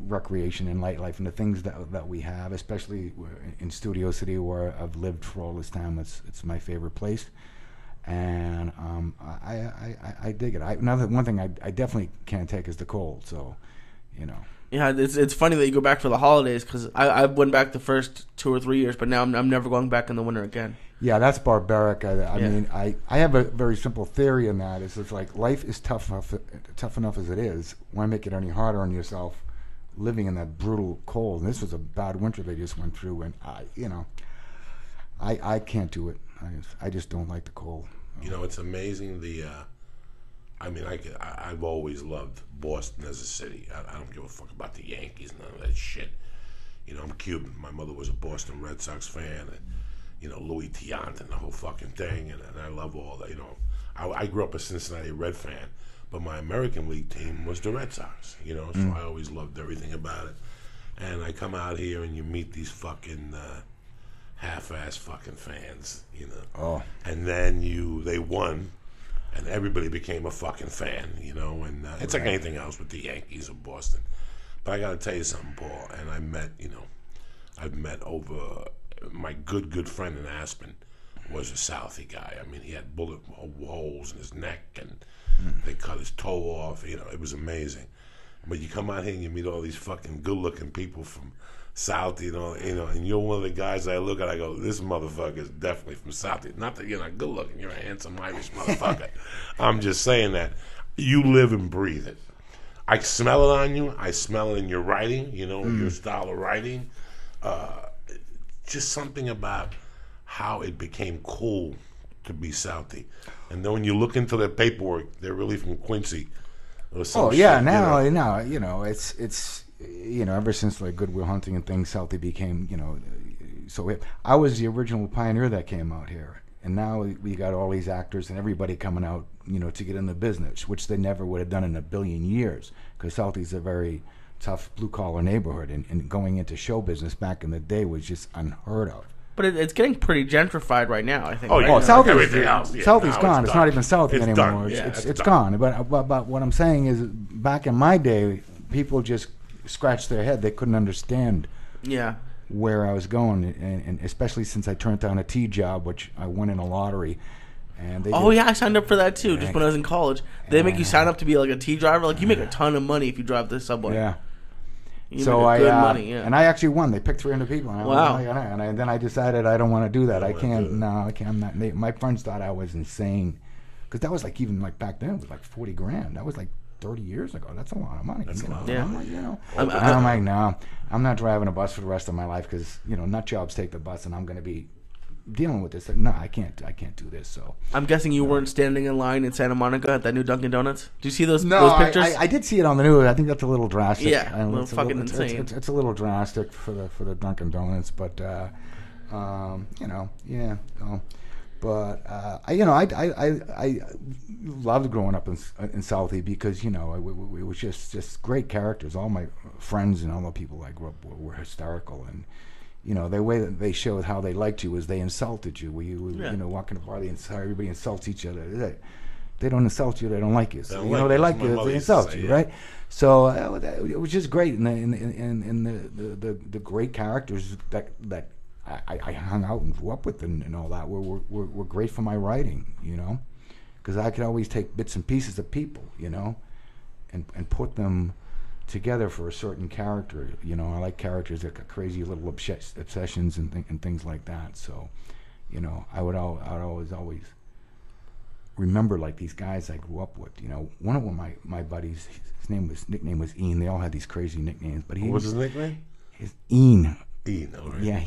[SPEAKER 3] recreation and nightlife and the things that we have, especially in Studio City where I've lived for all this time. It's my favorite place, and I dig it. One thing I definitely can't take is the cold. So,
[SPEAKER 2] Yeah, it's funny that you go back for the holidays because I went back the first 2 or 3 years, but now I'm never going back in the winter again.
[SPEAKER 3] Yeah, that's barbaric. I mean, I have a very simple theory in that. It's like life is tough enough as it is. Why make it any harder on yourself living in that brutal cold? And this was a bad winter they just went through, and I can't do it. I just don't like the cold.
[SPEAKER 1] It's amazing I've always loved Boston as a city. I don't give a fuck about the Yankees, none of that shit. I'm Cuban. My mother was a Boston Red Sox fan, and Louis Tiant and the whole fucking thing, and I love all that. I grew up a Cincinnati Red fan, but my American League team was the Red Sox. So I always loved everything about it. And I come out here and you meet these fucking half-ass fucking fans,
[SPEAKER 3] Oh.
[SPEAKER 1] And then they won. And everybody became a fucking fan, and it's like anything else with the Yankees of Boston. But I got to tell you something, Paul, and I've met over, my good friend in Aspen was a Southie guy. I mean, he had bullet holes in his neck, and they cut his toe off. It was amazing. But you come out here and you meet all these fucking good-looking people from South, and you're one of the guys I look at, I go, this motherfucker is definitely from South. Not that you're not good looking, you're a handsome Irish motherfucker. I'm just saying that. You live and breathe it. I smell it on you. I smell it in your writing, your style of writing. Just something about how it became cool to be Southie. And then when you look into their paperwork, they're really from Quincy. Or some shit,
[SPEAKER 3] now it's ever since like Good Will Hunting and things, Southie became, so I was the original pioneer that came out here, and now we got all these actors and everybody coming out, to get in the business, which they never would have done in a billion years, because Southie's a very tough blue collar neighborhood, and going into show business back in the day was just unheard of.
[SPEAKER 2] But it's getting pretty gentrified right now, I think.
[SPEAKER 1] Oh, yeah.
[SPEAKER 3] Southie's gone. It's not even Southie anymore.
[SPEAKER 1] Done.
[SPEAKER 3] It's gone. But what I'm saying is, back in my day, people just scratched their head. They couldn't understand where I was going, and especially since I turned down a tea job, which I won in a lottery. And
[SPEAKER 2] I signed up for that too. Just when I was in college, they make you sign up to be like a tea driver. Like you make a ton of money if you drive the subway.
[SPEAKER 3] Yeah.
[SPEAKER 2] You make good money,
[SPEAKER 3] and I actually won. They picked 300 people. And
[SPEAKER 2] wow.
[SPEAKER 3] And then I decided I don't want to do that. I can't. No, I can't. I'm not. My friends thought I was insane, because that was like, even like back then, it was like $40,000. That was like 30 years ago. That's a lot of money.
[SPEAKER 1] That's a lot.
[SPEAKER 2] Yeah.
[SPEAKER 3] I'm like, no, I'm not driving a bus for the rest of my life, because nut jobs take the bus, and I'm going to be dealing with this. No, I can't do this. So
[SPEAKER 2] I'm guessing you weren't standing in line in Santa Monica at that new Dunkin' Donuts. Do you see those pictures?
[SPEAKER 3] I did see it on the news. I think that's a little drastic.
[SPEAKER 2] Yeah, insane.
[SPEAKER 3] It's a little drastic for the Dunkin' Donuts, but But I loved growing up in Southie, because it was just great characters. All my friends and all the people I grew up with were hysterical, and the way that they showed how they liked you was they insulted you. Walking the bar, everybody insults each other. They don't insult you, they don't like you. So, they like you, they insult you, right? So it was just great, and the great characters that I hung out and grew up with and all that were great for my writing, because I could always take bits and pieces of people, and put them together for a certain character. I like characters that got crazy little obsessions and things like that. So, I would always remember like these guys I grew up with. One of my buddies, his nickname was Ian. They all had these crazy nicknames, but
[SPEAKER 1] what was his nickname?
[SPEAKER 3] His Ian.
[SPEAKER 1] Ian, all right.
[SPEAKER 3] Yeah,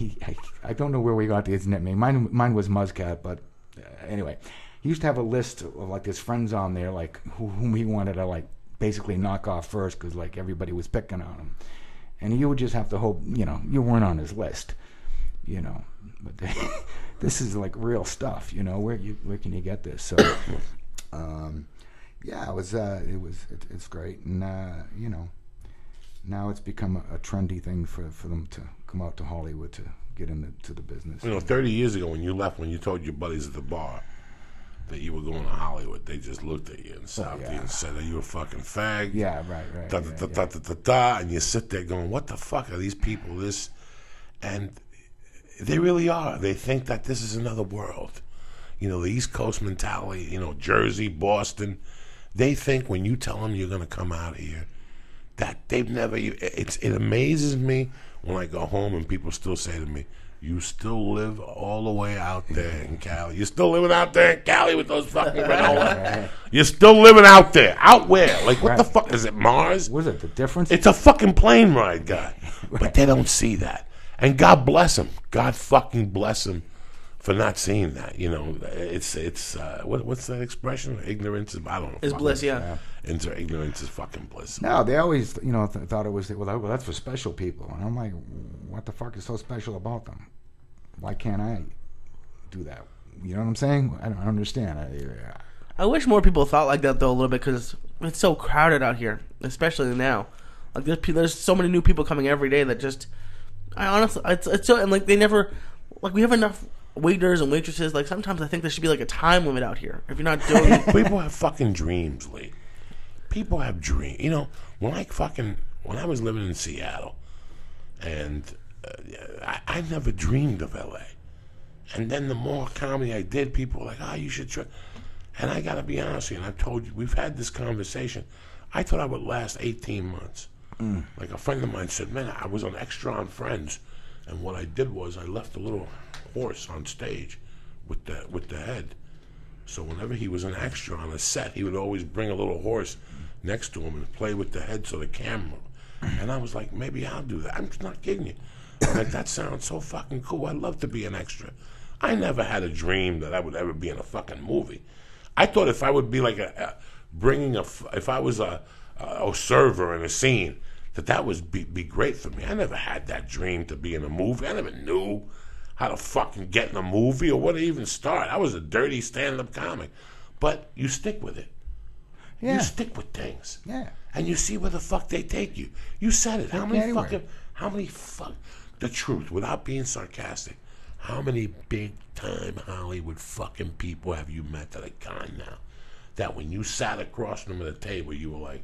[SPEAKER 3] I don't know where we got his nickname. Mine was Muzzcat, but anyway, he used to have a list of like his friends on there, like whom he wanted to like basically knock off first, because like everybody was picking on him, and you would just have to hope you weren't on his list, But this is like real stuff, Where can you get this? So, yeah, it's great, and Now it's become a trendy thing for them to come out to Hollywood to get into the business.
[SPEAKER 1] 30 years ago when you left, when you told your buddies at the bar that you were going to Hollywood, they just looked at you and stopped you and said, "Are you a fucking fag?"
[SPEAKER 3] Yeah, right.
[SPEAKER 1] Da, da, da, da, da, da, and you sit there going, "What the fuck are these people?" And they really are. They think that this is another world. The East Coast mentality. Jersey, Boston. They think when you tell them you're going to come out here, that they've never. It amazes me when I go home and people still say to me, "You still live all the way out there in Cali. You're still living out there in Cali with those fucking granola. You're still living out there. Out where? Like, what the fuck? Is it Mars?
[SPEAKER 3] Was it the difference?
[SPEAKER 1] It's a fucking plane ride, guy." But they don't see that. And God bless them. God fucking bless them for not seeing that. It's what's that expression? Ignorance is, I don't know.
[SPEAKER 2] Is bliss, yeah.
[SPEAKER 1] Ignorance is fucking bliss.
[SPEAKER 3] No, they always, thought it was, well, that's for special people. And I'm like, what the fuck is so special about them? Why can't I do that? You know what I'm saying? I don't understand.
[SPEAKER 2] I wish more people thought like that, though, a little bit, because it's so crowded out here, especially now. Like, there's so many new people coming every day that just, I honestly, it's so, and like, they never, like, we have enough waiters and waitresses. Like, sometimes I think there should be like a time limit out here. If you're not doing it.
[SPEAKER 1] People have fucking dreams, Lee. People have dreams. When I was living in Seattle, and I never dreamed of L.A. And then the more comedy I did, people were like, "Oh, you should try." And I got to be honest with you, and I've told you, we've had this conversation. I thought I would last 18 months. Like, a friend of mine said, "Man, I was an extra on Friends, and what I did was I left a little horse on stage with the head. So whenever he was an extra on a set, he would always bring a little horse next to him and play with the head so the camera." And I was like, "Maybe I'll do that." I'm just not kidding you. I'm like, that sounds so fucking cool. I'd love to be an extra. I never had a dream that I would ever be in a fucking movie. I thought if I would be like if I was a server in a scene, that would be great for me. I never had that dream to be in a movie. I never knew how to fucking get in a movie or where to even start. I was a dirty stand-up comic. But you stick with it. Yeah. You stick with things.
[SPEAKER 3] Yeah.
[SPEAKER 1] And you see where the fuck they take you. You said it. The truth, without being sarcastic, how many big-time Hollywood fucking people have you met that are gone now? That when you sat across from them at a table, you were like,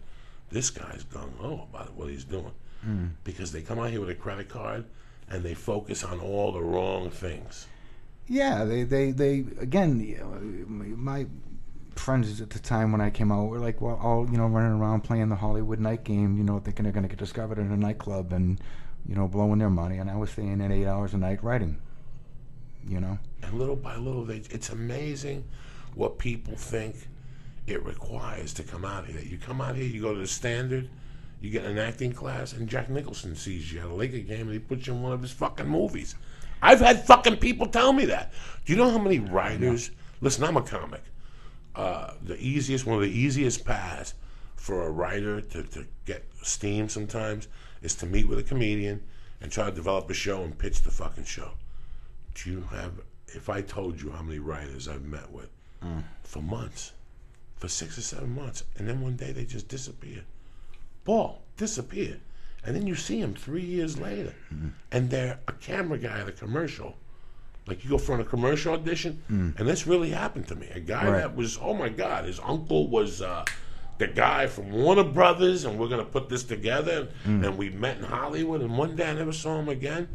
[SPEAKER 1] "This guy's gung-ho about what he's doing." Because they come out here with a credit card and they focus on all the wrong things.
[SPEAKER 3] Yeah, they again, my friends at the time when I came out were like, well, all running around playing the Hollywood night game, thinking they're going to get discovered in a nightclub and blowing their money, and I was staying in 8 hours a night writing. And
[SPEAKER 1] little by little, it's amazing what people think it requires to come out here. You come out here, you go to the Standard, you get an acting class, and Jack Nicholson sees you at a Laker game and he puts you in one of his fucking movies. I've had fucking people tell me that. Do you know how many writers? Listen, I'm a comic. One of the easiest paths for a writer to get steam sometimes is to meet with a comedian and try to develop a show and pitch the fucking show. Do you have? If I told you how many writers I've met with for months, for 6 or 7 months, and then one day they just disappear. Disappeared. And then you see them 3 years later, and they're a camera guy at a commercial. Like, you go for a commercial audition, and this really happened to me. A guy that was, oh my God, his uncle was the guy from Warner Brothers, and we're going to put this together. And we met in Hollywood, and one day I never saw him again,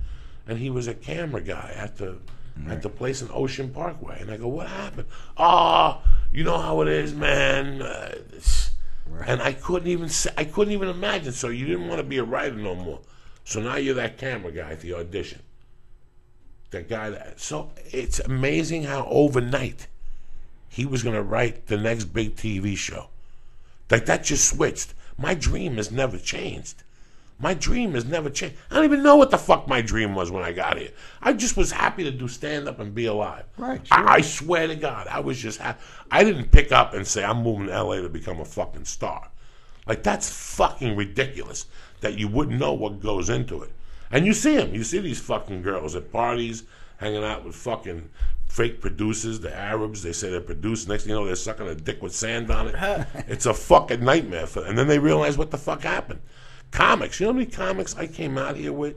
[SPEAKER 1] and he was a camera guy at the place in Ocean Parkway. And I go, "What happened?" "Oh, you know how it is, man." And I couldn't even imagine. So you didn't want to be a writer no more. So now you're that camera guy at the audition. So it's amazing how overnight he was going to write the next big TV show. Like, that just switched. My dream has never changed. I don't even know what the fuck my dream was when I got here. I just was happy to do stand-up and be alive.
[SPEAKER 3] Right. Sure.
[SPEAKER 1] I swear to God, I was just happy. I didn't pick up and say, "I'm moving to L.A. to become a fucking star." Like, that's fucking ridiculous that you wouldn't know what goes into it. And you see them. You see these fucking girls at parties hanging out with fucking fake producers, the Arabs. They say they're producers. Next thing you know, they're sucking a dick with sand on it. It's a fucking nightmare. And then they realize what the fuck happened. Comics. You know how many comics I came out here with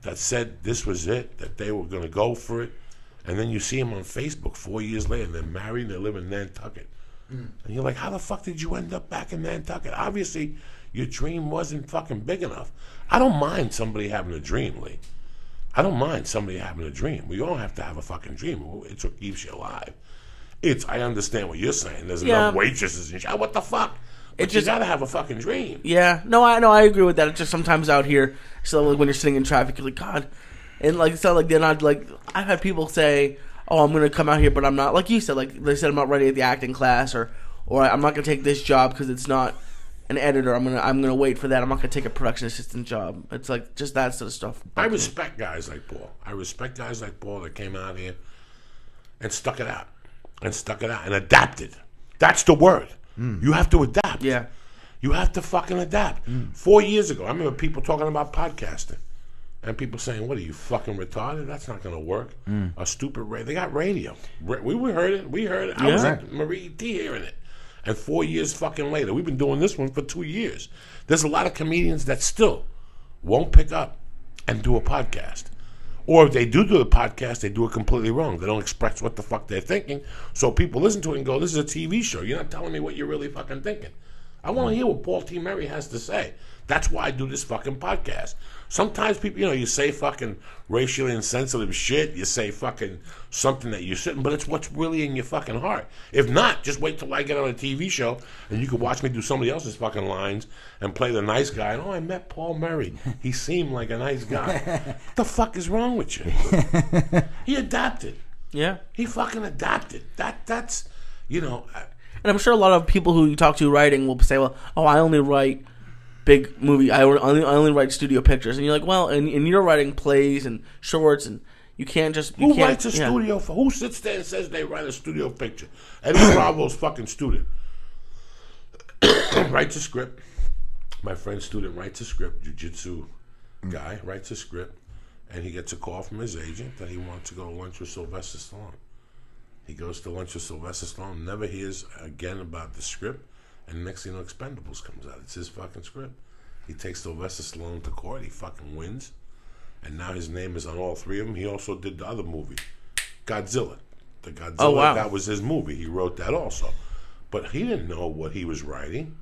[SPEAKER 1] that said this was it, that they were going to go for it, and then you see them on Facebook 4 years later, and they're married and they live in Nantucket. And you're like, how the fuck did you end up back in Nantucket? Obviously, your dream wasn't fucking big enough. I don't mind somebody having a dream, Lee. I don't mind somebody having a dream. We all have to have a fucking dream. It's what keeps you alive. I understand what you're saying. There's enough waitresses and shit. What the fuck? But you gotta have a fucking dream.
[SPEAKER 2] Yeah. No, I agree with that. It's just sometimes out here, so like when you're sitting in traffic, you're like, God. And like, it's not like they're not like, I've had people say, oh, I'm going to come out here, but I'm not. Like you said, like they said, I'm not ready at the acting class, or I'm not going to take this job because it's not an editor. I'm gonna wait for that. I'm not going to take a production assistant job. It's like just that sort of stuff.
[SPEAKER 1] I respect guys like Paul. That came out here and stuck it out. And adapted. That's the word. You have to adapt.
[SPEAKER 2] Yeah.
[SPEAKER 1] You have to fucking adapt. 4 years ago, I remember people talking about podcasting. And people saying, what are you, fucking retarded? That's not going to work. A stupid radio. They got radio. We heard it. I was at Marie T hearing it. And 4 years fucking later, we've been doing this one for 2 years. There's a lot of comedians that still won't pick up and do a podcast. Or if they do the podcast, they do it completely wrong. They don't express what the fuck they're thinking. So people listen to it and go, this is a TV show. You're not telling me what you're really fucking thinking. I want to hear what Paul T. Murray has to say. That's why I do this fucking podcast. Sometimes people, you say fucking racially insensitive shit. You say fucking something that you shouldn't, but it's what's really in your fucking heart. If not, just wait till I get on a TV show and you can watch me do somebody else's fucking lines and play the nice guy. And, I met Paul Murray. He seemed like a nice guy. What the fuck is wrong with you? He adapted.
[SPEAKER 2] Yeah.
[SPEAKER 1] He fucking adapted. That's. And
[SPEAKER 2] I'm sure a lot of people who you talk to writing will say, well, I only write big movie. I only write studio pictures. And you're like, well, and you're writing plays and shorts, and you can't just...
[SPEAKER 1] Who writes a studio... Who sits there and says they write a studio picture? Eddie Bravo's fucking student. Writes a script. My friend's student writes a script. Jiu-jitsu guy writes a script. And he gets a call from his agent that he wants to go to lunch with Sylvester Stallone. He goes to lunch with Sylvester Stallone, never hears again about the script, and next thing you know, Expendables comes out. It's his fucking script. He takes Sylvester Stallone to court. He fucking wins. And now his name is on all three of them. He also did the other movie, Godzilla. The Godzilla,
[SPEAKER 2] oh, wow.
[SPEAKER 1] That was his movie. He wrote that also. But he didn't know what he was writing.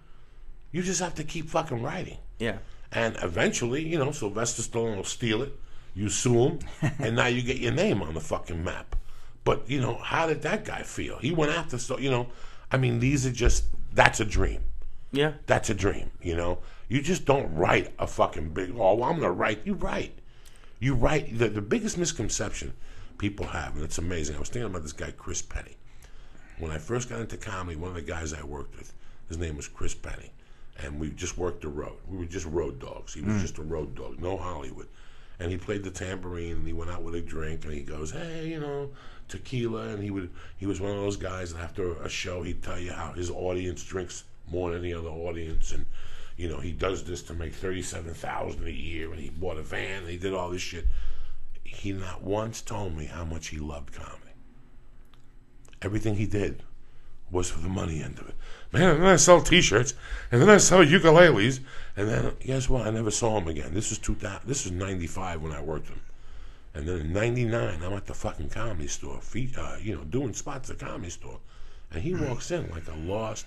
[SPEAKER 1] You just have to keep fucking writing.
[SPEAKER 2] Yeah.
[SPEAKER 1] And eventually, Sylvester Stallone will steal it. You sue him, and now you get your name on the fucking map. But, how did that guy feel? He went after, these are just, that's a dream.
[SPEAKER 2] Yeah.
[SPEAKER 1] That's a dream, You just don't write a fucking big, I'm going to write. You write. The biggest misconception people have, and it's amazing. I was thinking about this guy, Chris Penny. When I first got into comedy, one of the guys I worked with, his name was Chris Penny. And we just worked the road. We were just road dogs. He was just a road dog, no Hollywood. And he played the tambourine, and he went out with a drink, and he goes, hey, tequila, and he was one of those guys that after a show he'd tell you how his audience drinks more than any other audience, and he does this to make $37,000 a year, and he bought a van, and he did all this shit. He not once told me how much he loved comedy. Everything he did was for the money end of it. Man, and then I sell T-shirts, and then I sell ukuleles, and then guess what? I never saw him again. This was 95 when I worked with him. And then in 99, I'm at the fucking Comedy Store, doing spots at the Comedy Store. And he walks in like a lost,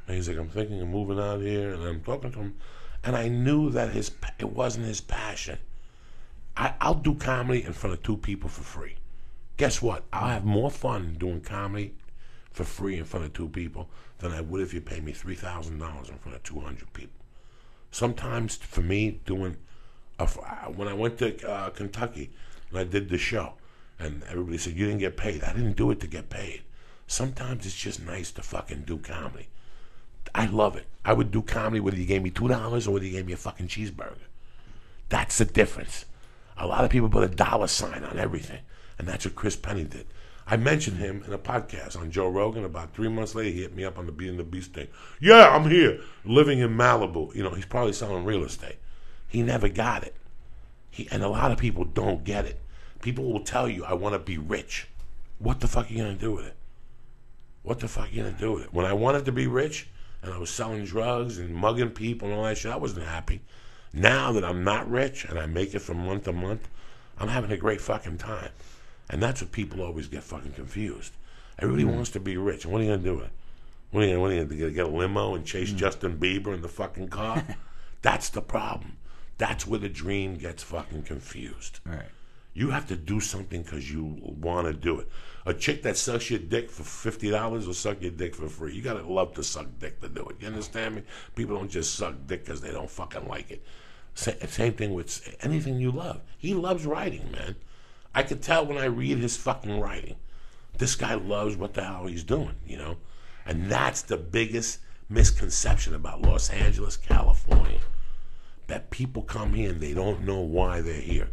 [SPEAKER 1] and he's like, I'm thinking of moving out here, and I'm talking to him. And I knew that it wasn't his passion. I'll do comedy in front of 2 people for free. Guess what? I'll have more fun doing comedy for free in front of 2 people than I would if you paid me $3,000 in front of 200 people. Sometimes, for me, when I went to Kentucky, and I did the show, and everybody said, you didn't get paid. I didn't do it to get paid. Sometimes it's just nice to fucking do comedy. I love it. I would do comedy whether you gave me $2 or whether you gave me a fucking cheeseburger. That's the difference. A lot of people put a $sign on everything, and that's what Chris Penny did. I mentioned him in a podcast on Joe Rogan. About 3 months later, he hit me up on the Beat and the Beast thing. Yeah, I'm here, living in Malibu. He's probably selling real estate. He never got it. And a lot of people don't get it. People will tell you, I want to be rich. What the fuck are you going to do with it? What the fuck are you going to do with it? When I wanted to be rich, and I was selling drugs and mugging people and all that shit. I wasn't happy. Now that I'm not rich and I make it from month to month, I'm having a great fucking time. And that's what people always get fucking confused. Everybody wants to be rich. And what are you going to do with it? What are you going to get a limo and chase Justin Bieber in the fucking car? That's the problem. That's where the dream gets fucking confused.
[SPEAKER 3] Right.
[SPEAKER 1] You have to do something because you want to do it. A chick that sucks your dick for $50 will suck your dick for free. You got to love to suck dick to do it. You understand me? People don't just suck dick because they don't fucking like it. Same thing with anything you love. He loves writing, man. I could tell when I read his fucking writing. This guy loves what the hell he's doing, you know? And that's the biggest misconception about Los Angeles, California. That people come here and they don't know why they're here.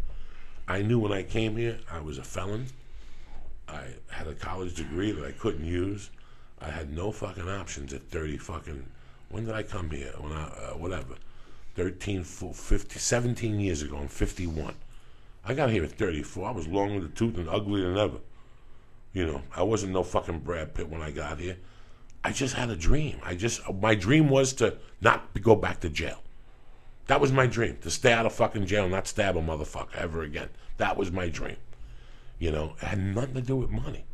[SPEAKER 1] I knew when I came here, I was a felon. I had a college degree that I couldn't use. I had no fucking options at 30 fucking... When did I come here? When whatever. 13, 50, 17 years ago. I'm 51. I got here at 34. I was long with the tooth and uglier than ever. You know, I wasn't no fucking Brad Pitt when I got here. I just had a dream. My dream was to not go back to jail. That was my dream, to stay out of fucking jail and not stab a motherfucker ever again. That was my dream. You know, it had nothing to do with money.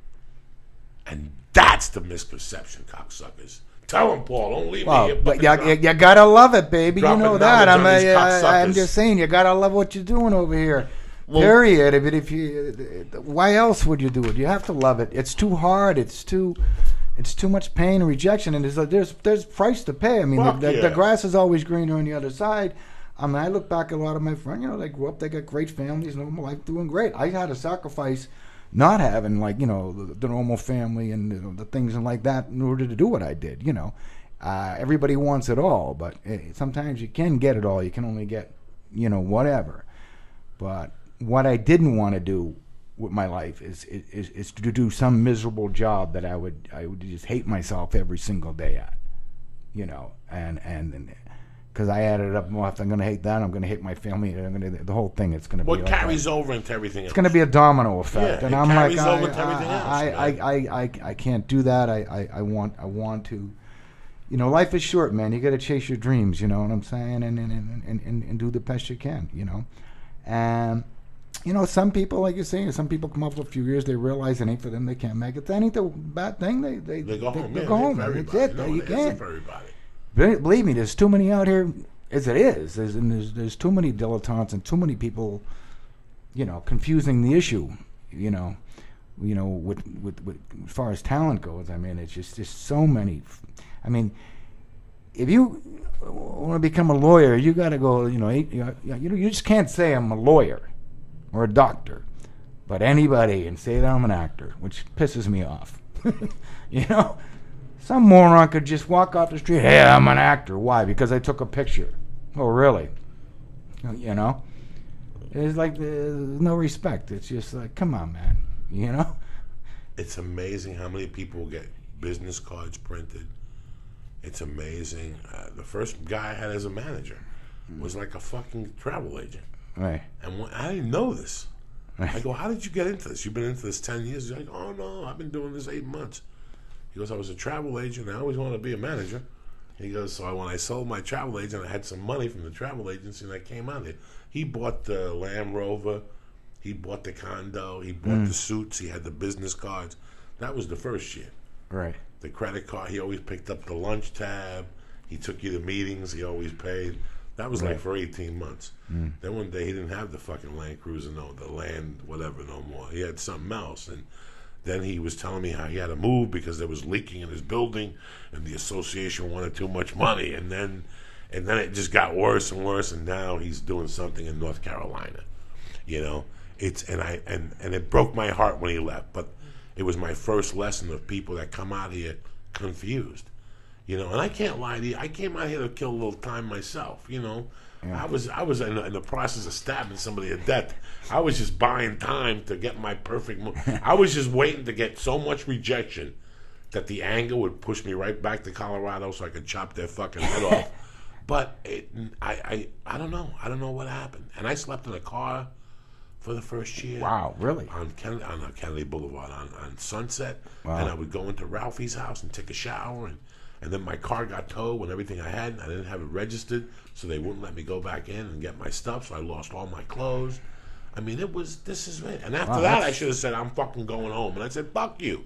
[SPEAKER 1] And that's the misconception, cocksuckers. Tell them, Paul, don't leave me here.
[SPEAKER 3] But you gotta love it, baby. You know that. I'm
[SPEAKER 1] just
[SPEAKER 3] just saying, you gotta love what you're doing over here. Well, period. If you, why else would you do it? You have to love it. It's too hard. It's too much pain and rejection, and there's price to pay. I mean, the grass is always greener on the other side. I mean, I look back at a lot of my friends. You know, they grew up, they got great families, normal life, doing great. I had to sacrifice not having, like, you know, the normal family and, you know, the things and like that in order to do what I did. You know, everybody wants it all, but sometimes you can get it all. You can only get, you know, whatever. But what I didn't want to do with my life is to do some miserable job that I would just hate myself every single day at, you know, and because I added up, well, if I'm going to hate that, I'm going to hate my family, and the whole thing. It's going to be
[SPEAKER 1] what carries over into everything else.
[SPEAKER 3] It's going to be a domino effect,
[SPEAKER 1] yeah,
[SPEAKER 3] and I'm like,
[SPEAKER 1] I
[SPEAKER 3] I can't do that. I want to, you know, life is short, man. You got to chase your dreams. You know what I'm saying, and do the best you can. You know, and. You know, some people, like you're saying, some people come up for a few years, they realize it ain't for them, they can't make it. That ain't the bad thing. They go home. They go home. That's it.
[SPEAKER 1] No,
[SPEAKER 3] you can't.
[SPEAKER 1] For everybody.
[SPEAKER 3] Believe me, there's too many out here, as it is. There's too many dilettantes and too many people, you know, confusing the issue. You know, with as far as talent goes, I mean, it's just so many. I mean, if you want to become a lawyer, you got to go. You know, you just can't say I'm a lawyer or a doctor, but anybody and say that I'm an actor, which pisses me off. You know, some moron could just walk off the street, hey, I'm an actor. Why? Because I took a picture. Oh, really? You know, it's like there's no respect. It's just like, come on, man. You know,
[SPEAKER 1] it's amazing how many people get business cards printed. It's amazing. The first guy I had as a manager was like a fucking travel agent.
[SPEAKER 3] Right.
[SPEAKER 1] And I didn't know this. Right. I go, how did you get into this? You've been into this 10 years? He's like, oh, no, I've been doing this 8 months. He goes, I was a travel agent. I always wanted to be a manager. He goes, so when I sold my travel agent, I had some money from the travel agency, and I came out here. He bought the Land Rover. He bought the condo. He bought the suits. He had the business cards. That was the first year.
[SPEAKER 3] Right.
[SPEAKER 1] The credit card, he always picked up the lunch tab. He took you to meetings. He always paid. That was like for 18 months. Then one day he didn't have the fucking Land Cruiser, the Land whatever no more. He had something else. And then he was telling me how he had to move because there was leaking in his building and the association wanted too much money. And then it just got worse and worse, and now he's doing something in North Carolina. You know? And it broke my heart when he left. But it was my first lesson of people that come out here confused. You know, and I can't lie to you. I came out here to kill a little time myself. You know, I was in the process of stabbing somebody to death. I was just buying time to get my perfect move. I was just waiting to get so much rejection that the anger would push me right back to Colorado so I could chop their fucking head off. But I don't know. I don't know what happened. And I slept in a car for the first year.
[SPEAKER 3] Wow, really?
[SPEAKER 1] On Kennedy Boulevard on Sunset.
[SPEAKER 3] Wow.
[SPEAKER 1] And I would go into Ralphie's house and take a shower And then my car got towed when everything I had. I didn't have it registered, so they wouldn't let me go back in and get my stuff. So I lost all my clothes. I mean, this is it. And after that, I should have said, I'm fucking going home. And I said, fuck you.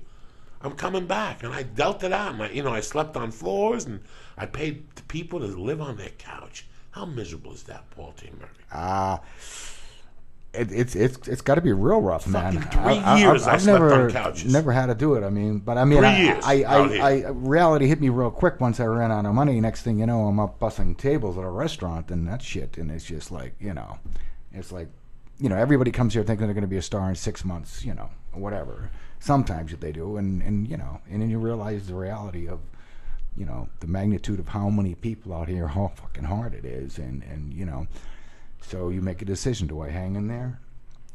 [SPEAKER 1] I'm coming back. And I dealt it out. I slept on floors, and I paid people to live on their couch. How miserable is that, Paul T. Murray?
[SPEAKER 3] It's got to be real rough, man.
[SPEAKER 1] 3 years I slept on couches.
[SPEAKER 3] Never had to do it. I mean, 3
[SPEAKER 1] years.
[SPEAKER 3] Reality hit me real quick once I ran out of money. Next thing you know, I'm up bussing tables at a restaurant and that shit. And it's just like, it's like, everybody comes here thinking they're going to be a star in 6 months, or whatever. Sometimes they do, and then you realize the reality of, the magnitude of how many people out here, how fucking hard it is, and so you make a decision: do I hang in there?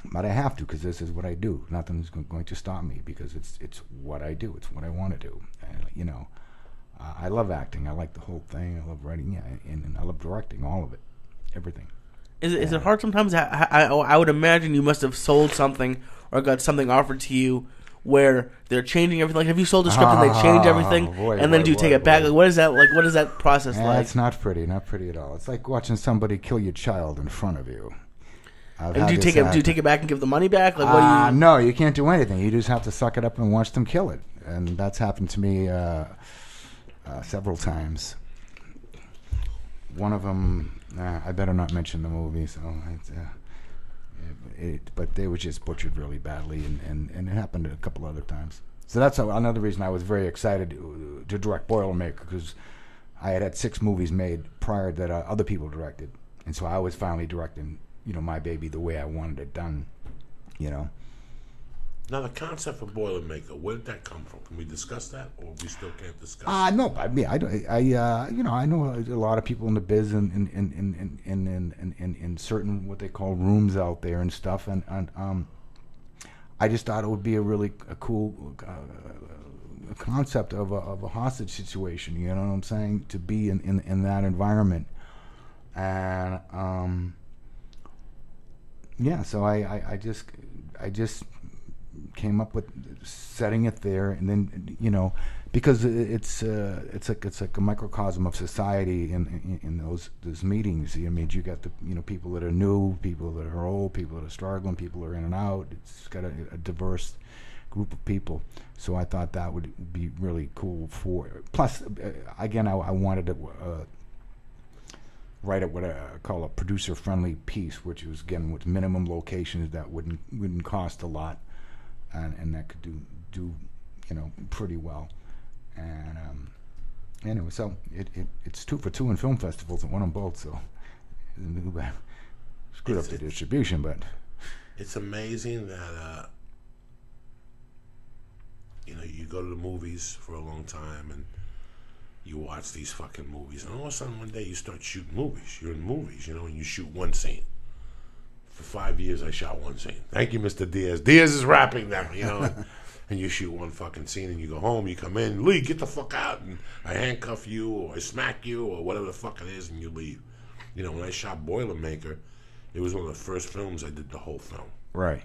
[SPEAKER 3] But I have to, because this is what I do. Nothing's going to stop me, because it's what I do. It's what I want to do. And, I love acting. I like the whole thing. I love writing, and I love directing, all of it, everything.
[SPEAKER 2] Is it hard sometimes? I would imagine you must have sold something or got something offered to you where they're changing everything. Like, have you sold a script and they change everything, and then do you take it back? Like, what is that like? What is that process like?
[SPEAKER 3] It's not pretty at all. It's like watching somebody kill your child in front of you.
[SPEAKER 2] And do you take it back and give the money back? Like, what do you?
[SPEAKER 3] No, you can't do anything. You just have to suck it up and watch them kill it. And that's happened to me several times. One of them, I better not mention the movie, so but they were just butchered really badly, and it happened a couple other times. So that's another reason I was very excited to direct Boilermaker, because I had 6 movies made prior that other people directed, and so I was finally directing, my baby the way I wanted it done,
[SPEAKER 1] Now, the concept of Boilermaker, where did that come from? Can we discuss that, or we still can't discuss?
[SPEAKER 3] No, I mean, I know a lot of people in the biz and in certain what they call rooms out there and stuff, and I just thought it would be a cool concept of a hostage situation. You know what I'm saying? To be in that environment, and so I just came up with setting it there, and then because it's like a microcosm of society in those meetings. I mean, you got the people that are new, people that are old, people that are struggling, people that are in and out. It's got a diverse group of people. So I thought that would be really cool. Plus, again, I wanted to write what I call a producer-friendly piece, which was again with minimum locations that wouldn't cost a lot. And that could do pretty well, and anyway, so it's 2 for 2 in film festivals, and won them both. So screwed up the distribution, but
[SPEAKER 1] it's amazing that you go to the movies for a long time and you watch these fucking movies, and all of a sudden one day you start shooting movies. You're in movies, and you shoot one scene. For 5 years, I shot one scene. Thank you, Mr. Diaz. Diaz is rapping now, and you shoot one fucking scene, and you go home, you come in, Lee, get the fuck out, and I handcuff you, or I smack you, or whatever the fuck it is, and you leave. When I shot Boilermaker, it was one of the first films I did the whole film.
[SPEAKER 3] Right.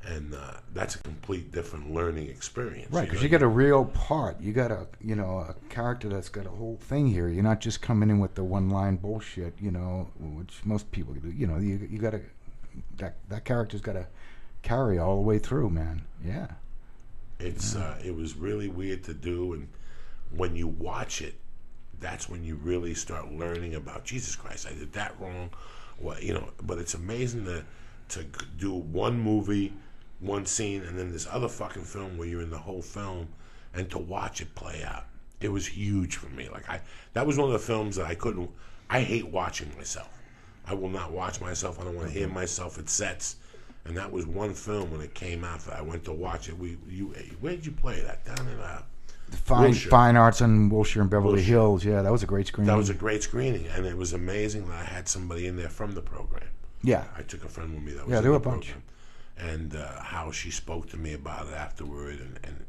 [SPEAKER 1] And that's a complete different learning experience.
[SPEAKER 3] Right, because you got a real part. You got a character that's got a whole thing here. You're not just coming in with the one-line bullshit, which most people do. You got to... That character's got to carry all the way through, man. Yeah.
[SPEAKER 1] It was really weird to do, and when you watch it, that's when you really start learning about Jesus Christ. I did that wrong, But it's amazing to do one movie, one scene, and then this other fucking film where you're in the whole film, and to watch it play out. It was huge for me. That was one of the films that I couldn't. I hate watching myself. I will not watch myself. I don't want to hear myself at sets. And that was one film when it came out that I went to watch it. Where did you play that? Down in
[SPEAKER 3] Fine Arts in Wilshire and Beverly Hills. Yeah, that was a great screening.
[SPEAKER 1] That was a great screening, and it was amazing that I had somebody in there from the program.
[SPEAKER 3] Yeah,
[SPEAKER 1] I took a friend with me that was
[SPEAKER 3] there were a bunch.
[SPEAKER 1] And how she spoke to me about it afterward, and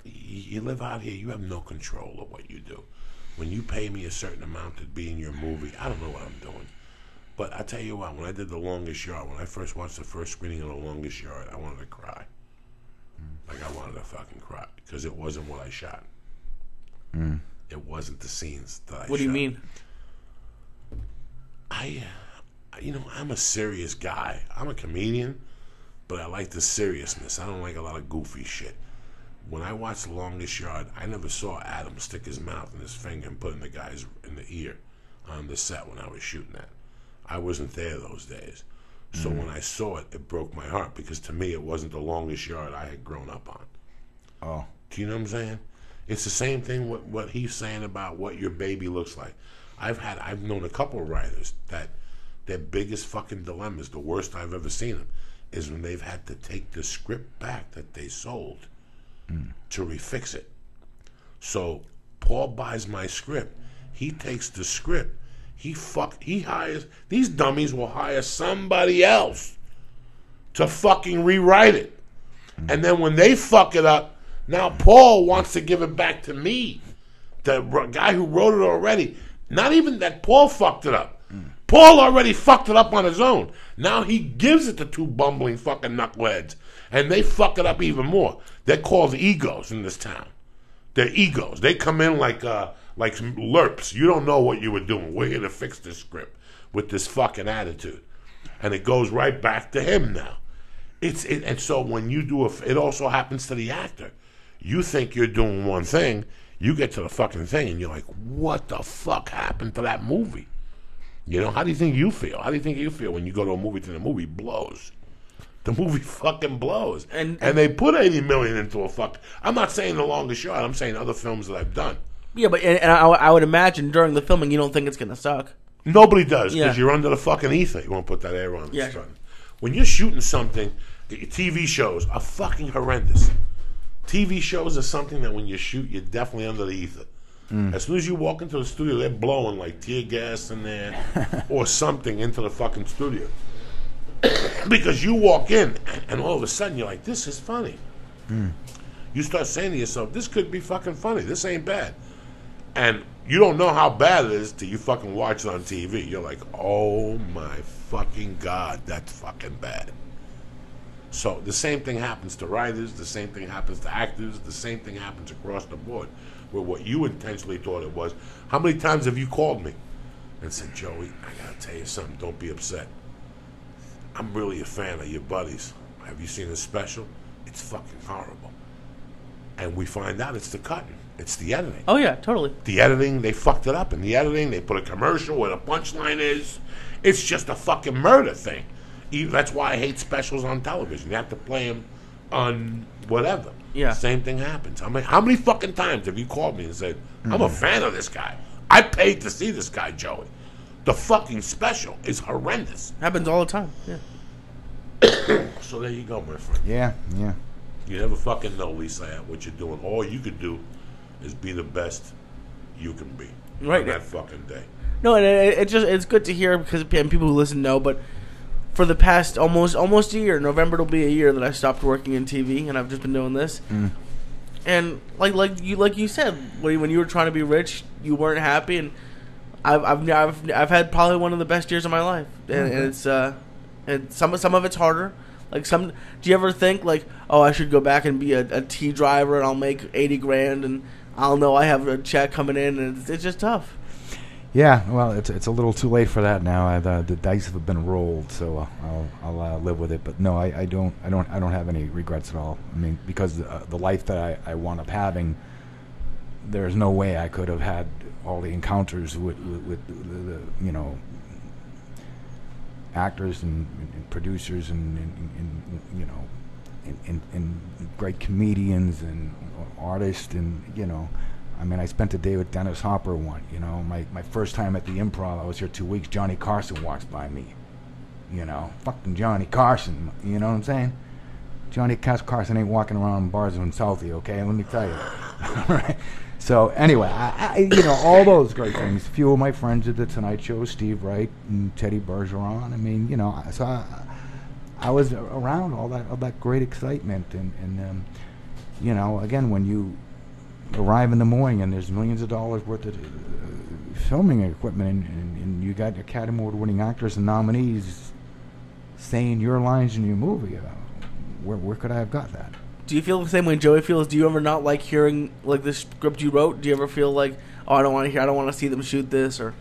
[SPEAKER 1] you live out here, you have no control of what you do. When you pay me a certain amount to be in your movie, I don't know what I'm doing. But I tell you what, when I did The Longest Yard, when I first watched the first screening of The Longest Yard, I wanted to cry. I wanted to fucking cry, because it wasn't what I shot. It wasn't the scenes that I
[SPEAKER 2] What do you mean?
[SPEAKER 1] I'm a serious guy. I'm a comedian, but I like the seriousness. I don't like a lot of goofy shit. When I watched The Longest Yard, I never saw Adam stick his mouth and his finger and put in the guy's in the ear on the set when I was shooting that. I wasn't there those days. So when I saw it, it broke my heart because to me it wasn't The Longest Yard I had grown up on.
[SPEAKER 3] Oh.
[SPEAKER 1] Do you know what I'm saying? It's the same thing with what he's saying about what your baby looks like. I've known a couple of writers that their biggest fucking dilemmas, the worst I've ever seen them, is when they've had to take the script back that they sold to refix it. So Paul buys my script. He takes the script. He hires, these dummies will hire somebody else to fucking rewrite it. And then when they fuck it up, now Paul wants to give it back to me, the guy who wrote it already. Not even that Paul fucked it up. Paul already fucked it up on his own. Now he gives it to two bumbling fucking knuckleheads, and they fuck it up even more. They're called egos in this town. They're egos. They come in like lerps. You don't know what you were doing. We're here to fix this script with this fucking attitude, and it goes right back to him now. And so when you do it also happens to the actor. You think you're doing one thing, you get to the fucking thing, and you're like, what the fuck happened to that movie? You know, how do you think you feel? How do you think you feel when you go to a movie and the movie blows? The movie fucking blows. And they put $80 million into a fuck. I'm not saying The Longest Yard. I'm saying other films that I've done.
[SPEAKER 2] Yeah, but and I would imagine during the filming you don't think it's going to suck.
[SPEAKER 1] Nobody does because you're under the fucking ether. You won't put that air on.
[SPEAKER 2] Yeah.
[SPEAKER 1] When you're shooting something, TV shows are fucking horrendous. TV shows are something that when you shoot, you're definitely under the ether. As soon as you walk into the studio, they're blowing like tear gas in there or something into the fucking studio. Because you walk in and all of a sudden you're like, this is funny. You start saying to yourself, this could be fucking funny. This ain't bad. And you don't know how bad it is till you fucking watch it on TV. You're like, oh my fucking God, that's fucking bad. So the same thing happens to writers, the same thing happens to actors, the same thing happens across the board. Where what you intentionally thought it was. How many times have you called me and said, Joey, I gotta tell you something, don't be upset. I'm really a fan of your buddies. Have you seen the special? It's fucking horrible. And we find out it's the cutting. It's the editing.
[SPEAKER 2] Oh yeah, totally.
[SPEAKER 1] The editing, they fucked it up. In the editing, they put a commercial where the punchline is. It's just a fucking murder thing. That's why I hate specials on television. You have to play them on whatever.
[SPEAKER 2] Yeah.
[SPEAKER 1] Same thing happens. How many fucking times have you called me and said, I'm a fan of this guy. I paid to see this guy, Joey. The fucking special is horrendous.
[SPEAKER 2] Happens all the time. Yeah.
[SPEAKER 1] So there you go, my friend.
[SPEAKER 3] Yeah.
[SPEAKER 1] You never fucking know, Lee Syatt, what you're doing. All you could do is be the best you can be.
[SPEAKER 2] Right.
[SPEAKER 1] On that fucking day.
[SPEAKER 2] No, and it's good to hear because and people who listen know, but for the past almost a year, November will be a year that I stopped working in TV, and I've just been doing this. And like you said, when you were trying to be rich, you weren't happy, and I've had probably one of the best years of my life, and it's and some of it's harder. Like do you ever think like, oh, I should go back and be a T driver and I'll make $80,000 and I'll know I have a check coming in, and it's just tough.
[SPEAKER 3] Yeah, well, it's a little too late for that now. The dice have been rolled, so I'll live with it. But no, I don't have any regrets at all. I mean, because the life that I wound up having, there's no way I could have had all the encounters with the actors and producers and great comedians and artists and I mean, I spent a day with Dennis Hopper one. My first time at the Improv, I was here 2 weeks. Johnny Carson walks by me. Fucking Johnny Carson. You know what I'm saying? Johnny Carson ain't walking around bars in Southie, okay? Let me tell you. All right. So anyway, I all those great things. A few of my friends at the Tonight Show, Steve Wright and Teddy Bergeron. I mean, so I was around all that great excitement, and again, when you arrive in the morning and there's millions of dollars worth of filming equipment and you got Academy Award-winning actors and nominees saying your lines in your movie, where could I have got that?
[SPEAKER 2] Do you feel the same way Joey feels? Do you ever not like hearing like the script you wrote? Do you ever feel like, oh, I don't want to hear, I don't want to see them shoot this, or?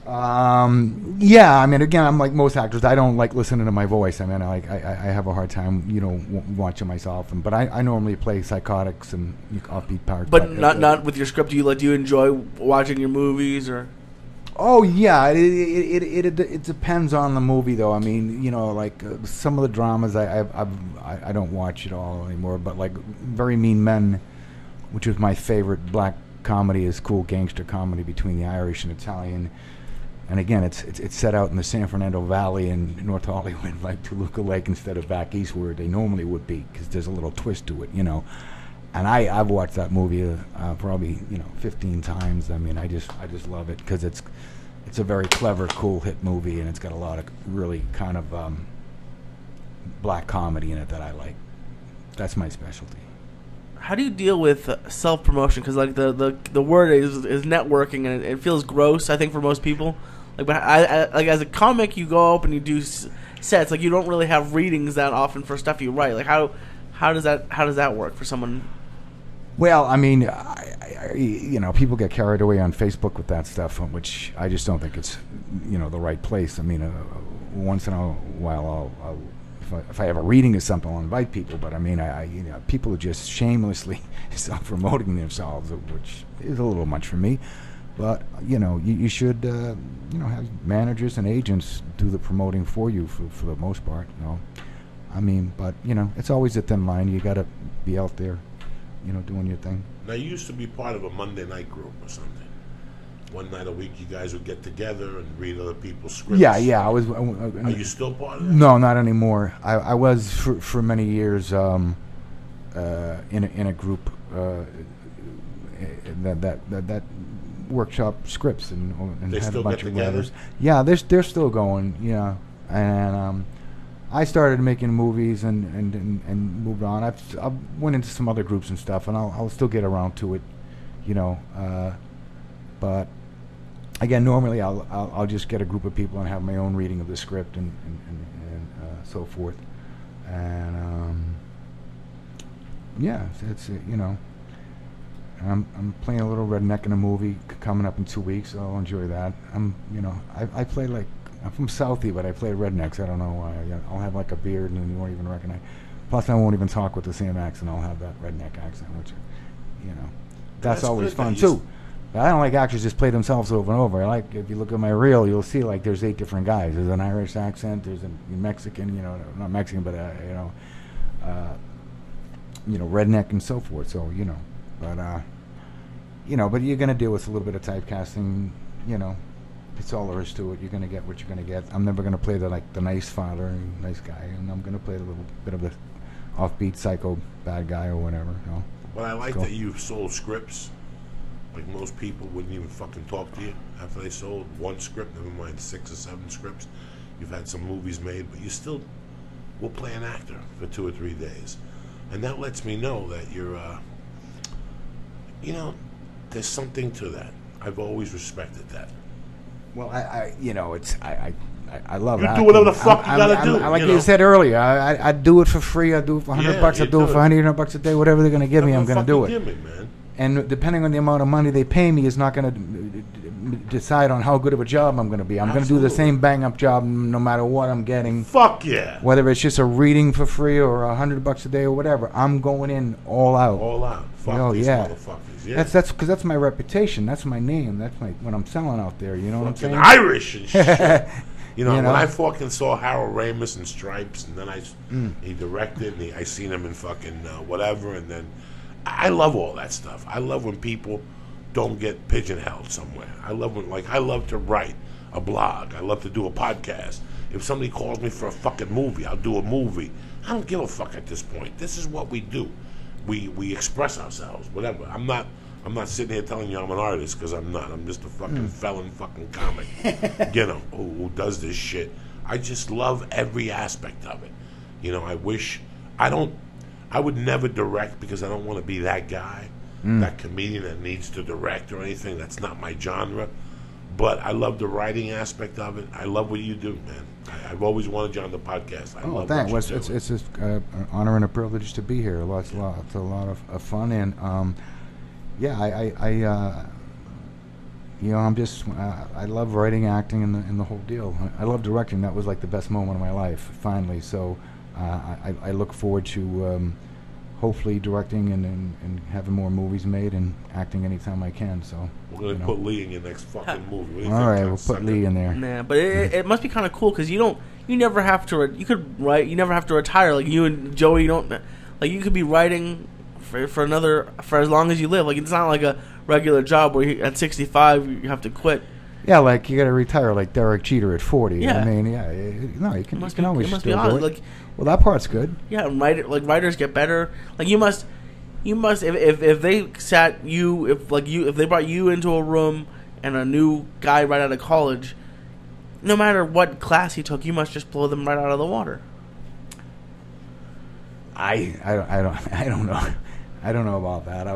[SPEAKER 3] Yeah, I mean, again, I'm like most actors. I don't like listening to my voice. I mean, I have a hard time, watching myself. But I normally play psychotics and offbeat parts.
[SPEAKER 2] But not with your script. Do you enjoy watching your movies, or?
[SPEAKER 3] Oh yeah, it depends on the movie though. I mean, like some of the dramas I don't watch at all anymore. But like Very Mean Men, which was my favorite black comedy, is cool gangster comedy between the Irish and Italian. And again, it's set out in the San Fernando Valley in North Hollywood, like Toluca Lake, instead of back east where they normally would be, because there's a little twist to it, And I've watched that movie probably 15 times. I mean, I just love it because it's a very clever, cool hit movie, and it's got a lot of really kind of black comedy in it that I like. That's my specialty.
[SPEAKER 2] How do you deal with self promotion? Because like the word is networking, and it feels gross, I think, for most people. Like, but I like as a comic, you go up and you do sets. Like, you don't really have readings that often for stuff you write. Like, how does that work for someone? Well,
[SPEAKER 3] I mean, people get carried away on Facebook with that stuff, which I just don't think it's the right place. I mean, once in a while, I'll if I have a reading of something, I'll invite people. But I mean, people are just shamelessly self-promoting themselves, which is a little much for me. But you should have managers and agents do the promoting for you for the most part. I mean, but it's always a thin line. You got to be out there, doing your thing.
[SPEAKER 1] Now, you used to be part of a Monday night group or something. One night a week, you guys would get together and read other people's scripts.
[SPEAKER 3] Yeah. I was.
[SPEAKER 1] Are you still part of that?
[SPEAKER 3] No, not anymore. I was for many years in a group that workshop scripts and
[SPEAKER 1] they
[SPEAKER 3] had
[SPEAKER 1] still
[SPEAKER 3] a bunch
[SPEAKER 1] get
[SPEAKER 3] of
[SPEAKER 1] together?
[SPEAKER 3] writers. Yeah, they're still going. Yeah, and I started making movies and moved on. I went into some other groups and stuff, and I'll still get around to it, but again, normally I'll just get a group of people and have my own reading of the script and so forth, and it's I'm playing a little redneck in a movie coming up in 2 weeks, so I'll enjoy that. I play like, I'm from Southie, but I play rednecks. I don't know why. I'll have like a beard and you won't even recognize. Plus, I won't even talk with the same accent. I'll have that redneck accent, which, that's always fun too. But I don't like actors just play themselves over and over. I like, if you look at my reel, you'll see like there's 8 different guys. There's an Irish accent. There's a Mexican. Not Mexican, but redneck and so forth. So but but you're gonna deal with a little bit of typecasting. It's all there is to it. You're gonna get what you're gonna get. I'm never gonna play the nice father, nice guy, and I'm gonna play a little bit of the offbeat psycho bad guy or whatever.
[SPEAKER 1] But I like that you've sold scripts. Like most people wouldn't even fucking talk to you after they sold one script, never mind 6 or 7 scripts. You've had some movies made, but you still will play an actor for 2 or 3 days. And that lets me know that you're, there's something to that. I've always respected that.
[SPEAKER 3] Well, I love
[SPEAKER 1] you
[SPEAKER 3] acting.
[SPEAKER 1] do whatever the fuck you gotta do.
[SPEAKER 3] Like you said earlier, I do it for free. I do it for $100 bucks. I do it for $100 a day. Whatever they're gonna give me, I'm gonna do it.
[SPEAKER 1] Give me, man.
[SPEAKER 3] And depending on the amount of money they pay me is not going to decide on how good of a job I'm going to be. I'm going to do the same bang-up job no matter what I'm getting.
[SPEAKER 1] Fuck yeah.
[SPEAKER 3] Whether it's just a reading for free or $100 a day or whatever, I'm going in all out.
[SPEAKER 1] All out. Fuck these motherfuckers. Yeah.
[SPEAKER 3] That's because that's my reputation. That's my name. That's what I'm selling out there. You know what I'm saying?
[SPEAKER 1] Irish and shit. When I fucking saw Harold Ramis in Stripes, and then he directed, and I seen him in fucking whatever, and then I love all that stuff. I love when people don't get pigeonholed somewhere. I love to write a blog. I love to do a podcast. If somebody calls me for a fucking movie, I'll do a movie. I don't give a fuck at this point. This is what we do. We express ourselves, whatever. I'm not sitting here telling you I'm an artist, because I'm not. I'm just a fucking felon fucking comic, who does this shit. I just love every aspect of it. I would never direct, because I don't want to be that guy, that comedian that needs to direct or anything. That's not my genre. But I love the writing aspect of it. I love what you do, man. I've always wanted you on the podcast. I love
[SPEAKER 3] thanks.
[SPEAKER 1] what you
[SPEAKER 3] It's
[SPEAKER 1] do.
[SPEAKER 3] it's just an honor and a privilege to be here. It's a lot of fun, and I'm just I love writing, acting, and the whole deal. I love directing. That was like the best moment of my life, finally. So I look forward to hopefully directing and having more movies made and acting anytime I can. So
[SPEAKER 1] we're gonna put Lee in your next fucking movie.
[SPEAKER 3] All right, we'll put Lee in there.
[SPEAKER 2] Nah, but it must be kind of cool because you never have to. You could write. You never have to retire. Like you and Joey, you could be writing for as long as you live. Like it's not like a regular job where at 65 you have to quit.
[SPEAKER 3] Yeah, like you got to retire like Derek Jeter at 40.
[SPEAKER 2] Yeah.
[SPEAKER 3] I mean, you can always
[SPEAKER 2] it must
[SPEAKER 3] still
[SPEAKER 2] be
[SPEAKER 3] do
[SPEAKER 2] odd.
[SPEAKER 3] it.
[SPEAKER 2] Like,
[SPEAKER 3] well, that part's good.
[SPEAKER 2] yeah, writers get better. Like you must if they sat you if they brought you into a room and a new guy right out of college, no matter what class he took, you must just blow them right out of the water.
[SPEAKER 3] I don't know. I don't know about that.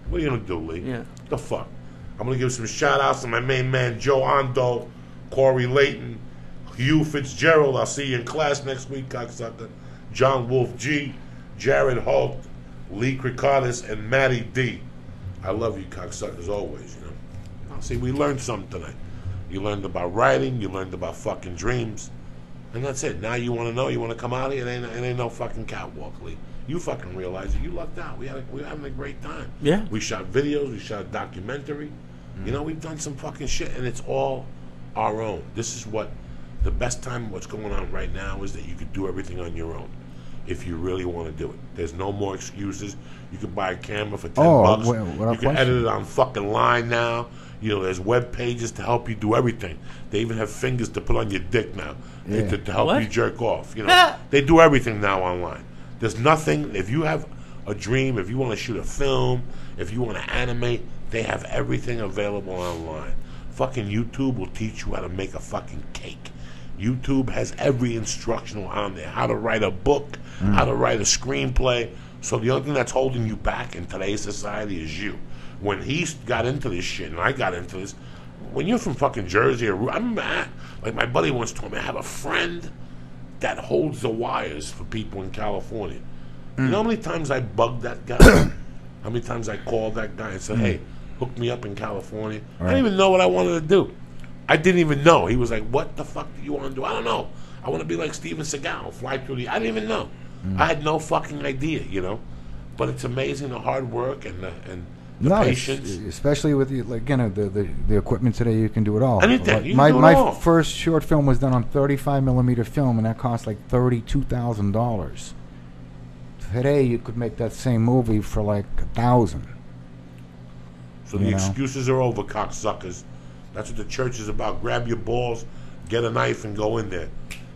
[SPEAKER 1] What are you gonna do, Lee?
[SPEAKER 2] Yeah.
[SPEAKER 1] The fuck? I'm gonna give some shout outs to my main man Joe Ondo, Corey Layton, Hugh Fitzgerald. I'll see you in class next week, cocksucker. John Wolf G, Jared Holt, Lee Krikardis, and Matty D. I love you, cocksuckers, always. You know. See, we learned something tonight. You learned about writing. You learned about fucking dreams, and that's it. Now you want to know. You want to come out here. It ain't no fucking catwalk, Lee. You fucking realize it. You lucked out. We were having a great time.
[SPEAKER 2] Yeah.
[SPEAKER 1] We shot videos. We shot a documentary. You know, we've done some fucking shit, and it's all our own. This is what the best time. What's going on right now is that you could do everything on your own if you really want to do it. There's no more excuses. You can buy a camera for $10. You can edit it on fucking line now. You know, there's web pages to help you do everything. They even have fingers to put on your dick now to help you jerk off. You know, they do everything now online. There's nothing. If you have a dream, if you want to shoot a film, if you want to animate, they have everything available online. Fucking YouTube will teach you how to make a fucking cake. YouTube has every instructional on there. How to write a book, how to write a screenplay. So the only thing that's holding you back in today's society is you. When he got into this shit and I got into this, when you're from fucking Jersey or like my buddy once told me, I have a friend that holds the wires for people in California. You know how many times I bugged that guy? How many times I called that guy and said, hey, hook me up in California? I didn't even know what I wanted to do. I didn't even know. He was like, what the fuck do you want to do? I don't know. I want to be like Steven Seagal, fly through the... I didn't even know. I had no fucking idea, you know? But it's amazing the hard work and the patience.
[SPEAKER 3] Especially with the equipment today, you can do it all.
[SPEAKER 1] Anything. You can
[SPEAKER 3] my
[SPEAKER 1] do it
[SPEAKER 3] my
[SPEAKER 1] all.
[SPEAKER 3] first short film was done on 35mm film, and that cost like $32,000. Today, you could make that same movie for like $1,000.
[SPEAKER 1] So the excuses are over, cocksuckers. That's what the church is about. Grab your balls, get a knife, and go in there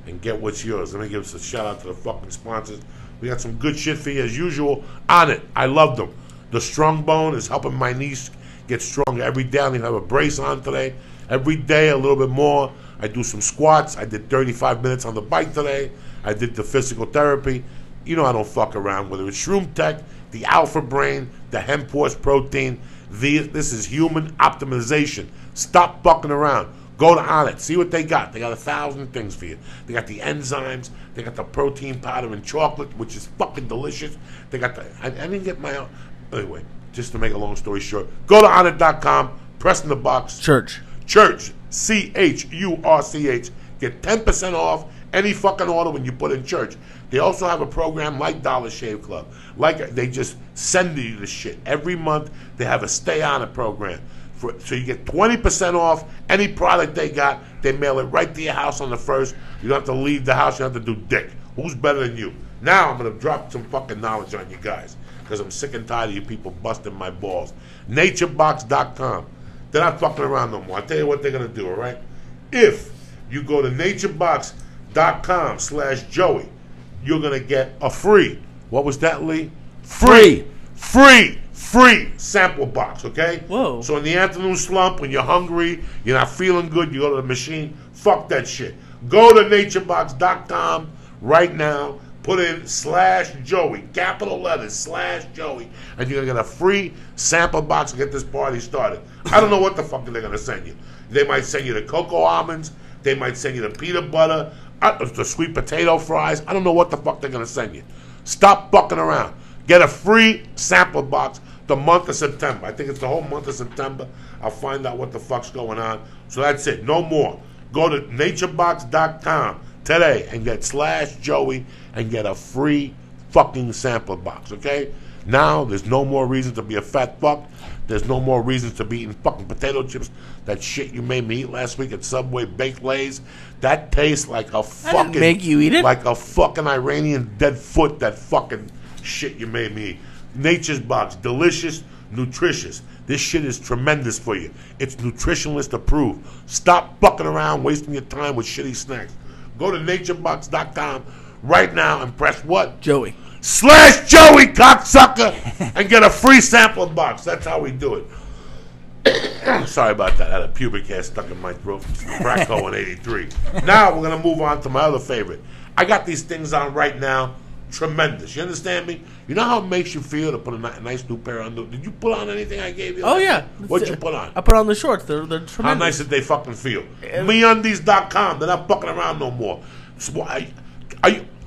[SPEAKER 1] and get what's yours. Let me give us a shout out to the fucking sponsors. We got some good shit for you as usual. On it. I love them. The Strong Bone is helping my niece get stronger every day. I don't even have a brace on today. Every day a little bit more. I do some squats. I did 35 minutes on the bike today. I did the physical therapy. You know I don't fuck around. Whether it's Shroom Tech, the Alpha Brain, the Hemp Horse Protein. This is human optimization. Stop fucking around. Go to Onnit. See what they got. They got 1,000 things for you. They got the enzymes. They got the protein powder and chocolate, which is fucking delicious. They got the... I didn't get my own... Anyway, just to make a long story short, go to Onnit.com, press in the box.
[SPEAKER 2] Church.
[SPEAKER 1] CHURCH. Get 10% off any fucking order when you put in church. They also have a program like Dollar Shave Club. Like they just send you the shit. Every month they have a Stay On It program. So you get 20% off any product they got. They mail it right to your house on the 1st. You don't have to leave the house. You don't have to do dick. Who's better than you? Now I'm going to drop some fucking knowledge on you guys because I'm sick and tired of you people busting my balls. Naturebox.com. They're not fucking around no more. I'll tell you what they're going to do, all right? If you go to naturebox.com/Joey, you're going to get a free, what was that, Lee? Free sample box, okay?
[SPEAKER 2] Whoa.
[SPEAKER 1] So in the afternoon slump, when you're hungry, you're not feeling good, you go to the machine, fuck that shit. Go to naturebox.com right now. put in /Joey, capital letters, /Joey, and you're going to get a free sample box to get this party started. I don't know what the fuck they're going to send you. They might send you the cocoa almonds. They might send you the peanut butter, the sweet potato fries. I don't know what the fuck they're going to send you. Stop fucking around. Get a free sample box the month of September. I think it's the whole month of September. I'll find out what the fuck's going on. So that's it. No more. Go to naturebox.com today and get /Joey and get a free fucking sample box, okay? Now, there's no more reason to be a fat fuck. There's no more reasons to be eating fucking potato chips. That shit you made me eat last week at Subway Baked Lays, that tastes like a fucking...
[SPEAKER 2] I didn't make you eat it.
[SPEAKER 1] Like a fucking Iranian dead foot, that fucking shit you made me eat. Nature's Box, delicious, nutritious. This shit is tremendous for you. It's nutritionalist approved. Stop fucking around wasting your time with shitty snacks. Go to naturebox.com right now and press what?
[SPEAKER 2] Joey.
[SPEAKER 1] /Joey, cocksucker, and get a free sample box. That's how we do it. Sorry about that. I had a pubic hair stuck in my throat. Bracco in 83. Now we're going to move on to my other favorite. I got these things on right now. Tremendous. You understand me? You know how it makes you feel to put a nice new pair on? Did you put on anything I gave you?
[SPEAKER 2] Oh, yeah.
[SPEAKER 1] What'd you put on?
[SPEAKER 2] I put on the shorts. They're tremendous.
[SPEAKER 1] How nice did they fucking feel? MeUndies.com. They're not fucking around no more.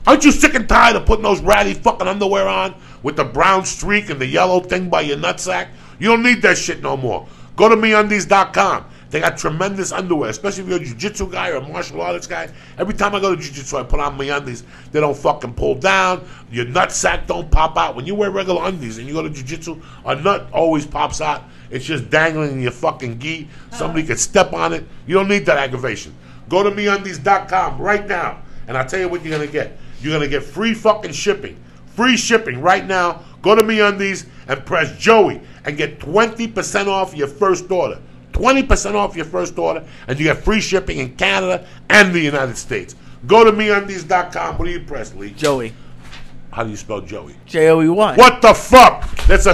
[SPEAKER 1] Aren't you sick and tired of putting those ratty fucking underwear on with the brown streak and the yellow thing by your nutsack? You don't need that shit no more. Go to MeUndies.com. They got tremendous underwear, especially if you're a jiu-jitsu guy or a martial arts guy. Every time I go to jiu-jitsu, I put on MeUndies. They don't fucking pull down. Your nutsack don't pop out. When you wear regular undies and you go to jiu-jitsu, a nut always pops out. It's just dangling in your fucking gi. Somebody could step on it. You don't need that aggravation. Go to MeUndies.com right now, and I'll tell you what you're going to get. You're going to get free fucking shipping. Free shipping right now. Go to MeUndies and press Joey and get 20% off your first order. 20% off your first order, and you get free shipping in Canada and the United States. Go to MeUndies.com. What do you press, Lee?
[SPEAKER 2] Joey.
[SPEAKER 1] How do you spell Joey?
[SPEAKER 2] Joey. What
[SPEAKER 1] the fuck? That's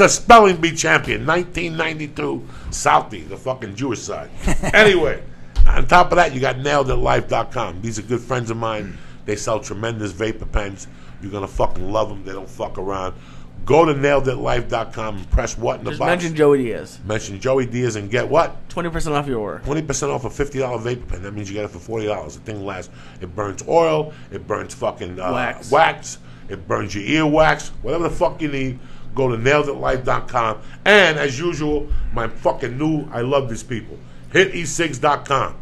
[SPEAKER 1] a spelling bee champion. 1992 Southie, the fucking Jewish side. Anyway, on top of that, you got NailedItLife.com. These are good friends of mine. They sell tremendous vapor pens. You're going to fucking love them. They don't fuck around. Go to NailedItLife.com and press what in the box?
[SPEAKER 2] Mention Joey Diaz.
[SPEAKER 1] Mention Joey Diaz and get what?
[SPEAKER 2] 20% off your order.
[SPEAKER 1] 20% off a $50 vapor pen. That means you get it for $40. The thing lasts. It burns oil. It burns fucking wax. It burns your ear wax. Whatever the fuck you need, go to NailedItLife.com. And as usual, my fucking I love these people. HitE6.com.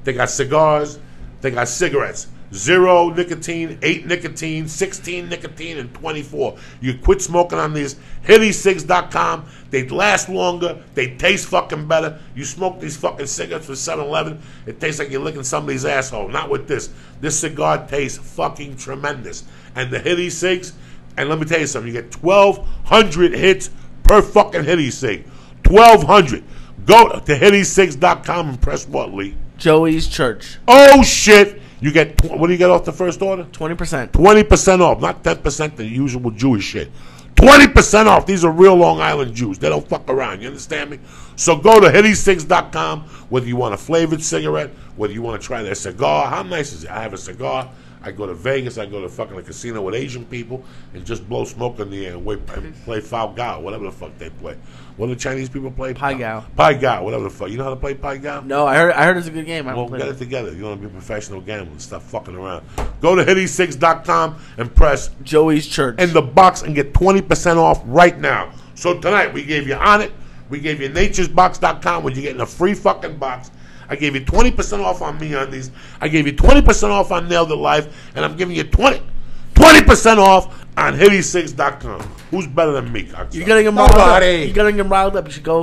[SPEAKER 1] They got cigars. They got cigarettes. 0 nicotine, 8 nicotine, 16 nicotine, and 24. You quit smoking on these. HitE6.com. They last longer. They taste fucking better. You smoke these fucking cigarettes for 7-Eleven, it tastes like you're licking somebody's asshole. Not with this. This cigar tastes fucking tremendous. And the HitE6, and let me tell you something, you get 1,200 hits per fucking HitE6. 1,200. Go to HitE6.com and press what, Lee?
[SPEAKER 2] Joey's Church.
[SPEAKER 1] Oh, shit. You get, what do you get off the first order?
[SPEAKER 2] 20%.
[SPEAKER 1] 20% off, not 10%, the usual Jewish shit. 20% off. These are real Long Island Jews. They don't fuck around. You understand me? So go to HitE6.com, whether you want a flavored cigarette, whether you want to try their cigar. How nice is it? I have a cigar. I go to Vegas. I go to fucking a casino with Asian people and just blow smoke in the air and play Fao Gao, whatever the fuck they play. What do the Chinese people play?
[SPEAKER 2] Pai Gao.
[SPEAKER 1] Pai Gao, whatever the fuck. You know how to play Pai Gao?
[SPEAKER 2] No, I heard it's a good game.
[SPEAKER 1] Well, get it together. You want to be a professional gambler and stop fucking around. Go to HitE6.com and press
[SPEAKER 2] Joey's Church
[SPEAKER 1] in the box and get 20% off right now. So tonight we gave you On It. We gave you naturesbox.com where you're getting a free fucking box. I gave you 20% off on MeUndies. I gave you 20% off on Nailed It Life. And I'm giving you 20% off on HitE6.com. Who's better than me?
[SPEAKER 2] You're getting him riled up. You're getting him riled up. You should go.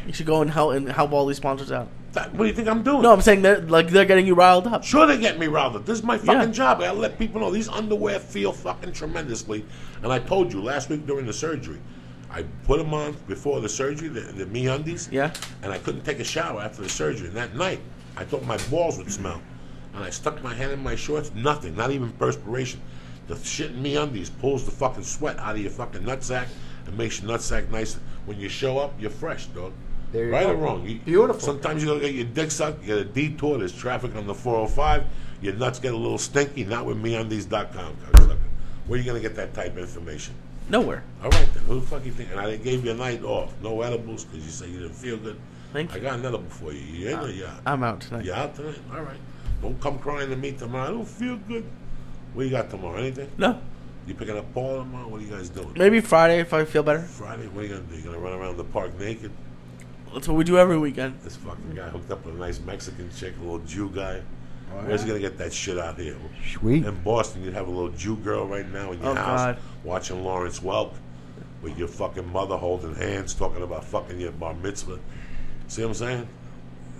[SPEAKER 2] You should go and help all these sponsors out.
[SPEAKER 1] What do you think I'm doing?
[SPEAKER 2] No, I'm saying they're getting you riled up.
[SPEAKER 1] Sure, they're getting me riled up. This is my fucking job. I gotta let people know these underwear feel fucking tremendously. And I told you last week during the surgery, I put them on before the surgery, the MeUndies.
[SPEAKER 2] Yeah.
[SPEAKER 1] And I couldn't take a shower after the surgery. And that night, I thought my balls would smell. And I stuck my hand in my shorts. Nothing. Not even perspiration. The shit in MeUndies pulls the fucking sweat out of your fucking nutsack and makes your nutsack nice. When you show up, you're fresh, dog.
[SPEAKER 3] There you
[SPEAKER 1] right
[SPEAKER 3] go.
[SPEAKER 1] or wrong?
[SPEAKER 3] Beautiful.
[SPEAKER 1] Sometimes you gotta get your dick sucked, you get a detour, there's traffic on the 405, your nuts get a little stinky, not with MeUndies.com, cocksucker. Where are you gonna get that type of information?
[SPEAKER 2] Nowhere.
[SPEAKER 1] All right then, who the fuck you think? And I gave you a night off, no edibles, because you said you didn't feel good.
[SPEAKER 2] Thank you.
[SPEAKER 1] I got an edible for you. You in or you out?
[SPEAKER 2] I'm out tonight.
[SPEAKER 1] You out tonight? All right. Don't come crying to me tomorrow. I don't feel good. What you got tomorrow? Anything?
[SPEAKER 2] No.
[SPEAKER 1] You picking up Paul tomorrow? What are you guys doing?
[SPEAKER 2] Maybe Friday if I feel better.
[SPEAKER 1] Friday? What are you going to do? You going to run around the park naked?
[SPEAKER 2] That's what we do every weekend.
[SPEAKER 1] This fucking guy hooked up with a nice Mexican chick, a little Jew guy.
[SPEAKER 3] Oh, yeah?
[SPEAKER 1] Where's he going to get that shit out here?
[SPEAKER 3] Sweet.
[SPEAKER 1] In Boston, you'd have a little Jew girl right now in your house
[SPEAKER 2] God.
[SPEAKER 1] watching Lawrence Welk with your fucking mother holding hands talking about fucking your bar mitzvah. See what I'm saying?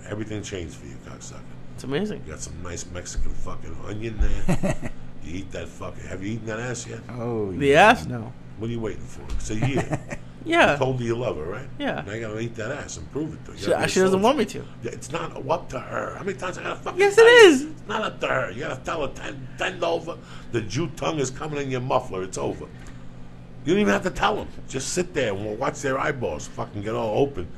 [SPEAKER 1] Everything changed for you, cocksucker.
[SPEAKER 2] It's amazing.
[SPEAKER 1] You got some nice Mexican fucking onion there. You eat that fucking... Have you eaten that ass yet?
[SPEAKER 3] Oh,
[SPEAKER 2] The ass? No.
[SPEAKER 1] What are you waiting for? It's a year.
[SPEAKER 2] Yeah.
[SPEAKER 1] You told her you love her, right?
[SPEAKER 2] Yeah.
[SPEAKER 1] Now you gotta eat that ass and prove it to her.
[SPEAKER 2] She doesn't want me to.
[SPEAKER 1] It's not up to her. How many times I gotta fucking
[SPEAKER 2] Yes,
[SPEAKER 1] tell
[SPEAKER 2] it
[SPEAKER 1] you?
[SPEAKER 2] is.
[SPEAKER 1] It's not up to her. You gotta tell her, bend over. The Jew tongue is coming in your muffler. It's over. You don't even have to tell them. Just sit there and watch their eyeballs fucking get all open.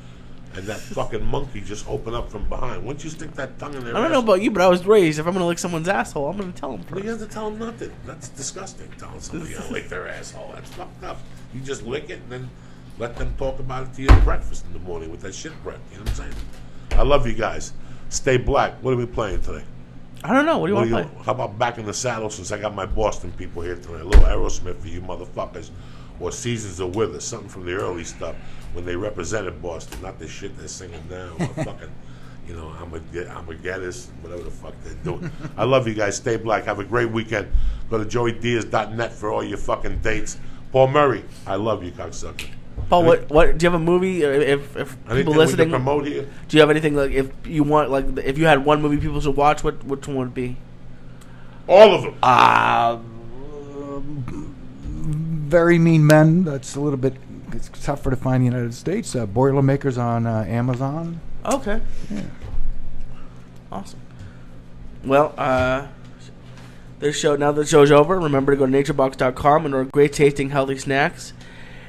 [SPEAKER 1] And that fucking monkey just open up from behind. Once you stick that tongue in their
[SPEAKER 2] I don't know about you, but I was raised. If I'm gonna lick someone's asshole, I'm gonna tell them
[SPEAKER 1] You
[SPEAKER 2] first.
[SPEAKER 1] have to tell them nothing. That's disgusting. Telling somebody you lick their asshole. That's fucked up. You just lick it and then let them talk about it to you at breakfast in the morning with that shit breath. You know what I'm saying? I love you guys. Stay black. What are we playing today?
[SPEAKER 2] I don't know. What do you want to play?
[SPEAKER 1] How about Back in the Saddle, since I got my Boston people here tonight? A little Aerosmith for you motherfuckers. Or Seasons of Wither, something from the early stuff when they represented Boston, not the shit they're singing now. Or fucking, you know, I'm a Geddes, whatever the fuck they're doing. I love you guys. Stay black. Have a great weekend. Go to joeydiaz.net for all your fucking dates. Paul Murray, I love you, cocksucker.
[SPEAKER 2] Paul, what do you have a movie? If
[SPEAKER 1] Anything
[SPEAKER 2] people
[SPEAKER 1] we
[SPEAKER 2] listening,
[SPEAKER 1] can promote here?
[SPEAKER 2] do you have anything like if you want like if you had one movie people should watch, which one would it be?
[SPEAKER 1] All of them.
[SPEAKER 3] Very Mean Men. That's a little bit. It's tougher to find in the United States. Boilermakers on Amazon.
[SPEAKER 2] Okay.
[SPEAKER 3] Yeah.
[SPEAKER 2] Awesome. Well, the show's over. Remember to go to naturebox.com and order great tasting healthy snacks.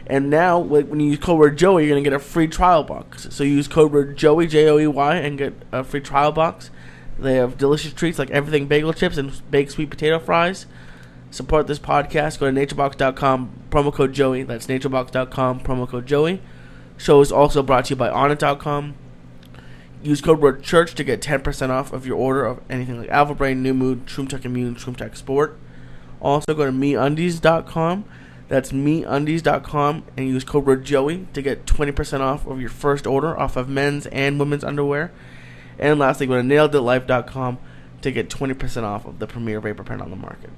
[SPEAKER 2] And now, when you use code word Joey, you're going to get a free trial box. So use code word Joey, Joey, and get a free trial box. They have delicious treats like everything bagel chips and baked sweet potato fries. Support this podcast. Go to naturebox.com, promo code Joey. That's naturebox.com, promo code Joey. Show is also brought to you by Onnit.com. Use code word Church to get 10% off of your order of anything like Alpha Brain, New Mood, ShroomTech Immune, ShroomTech Sport. Also go to MeUndies.com. That's MeUndies.com and use code word Joey to get 20% off of your first order off of men's and women's underwear. And lastly, go to NailedItLife.com to get 20% off of the premier vapor pen on the market.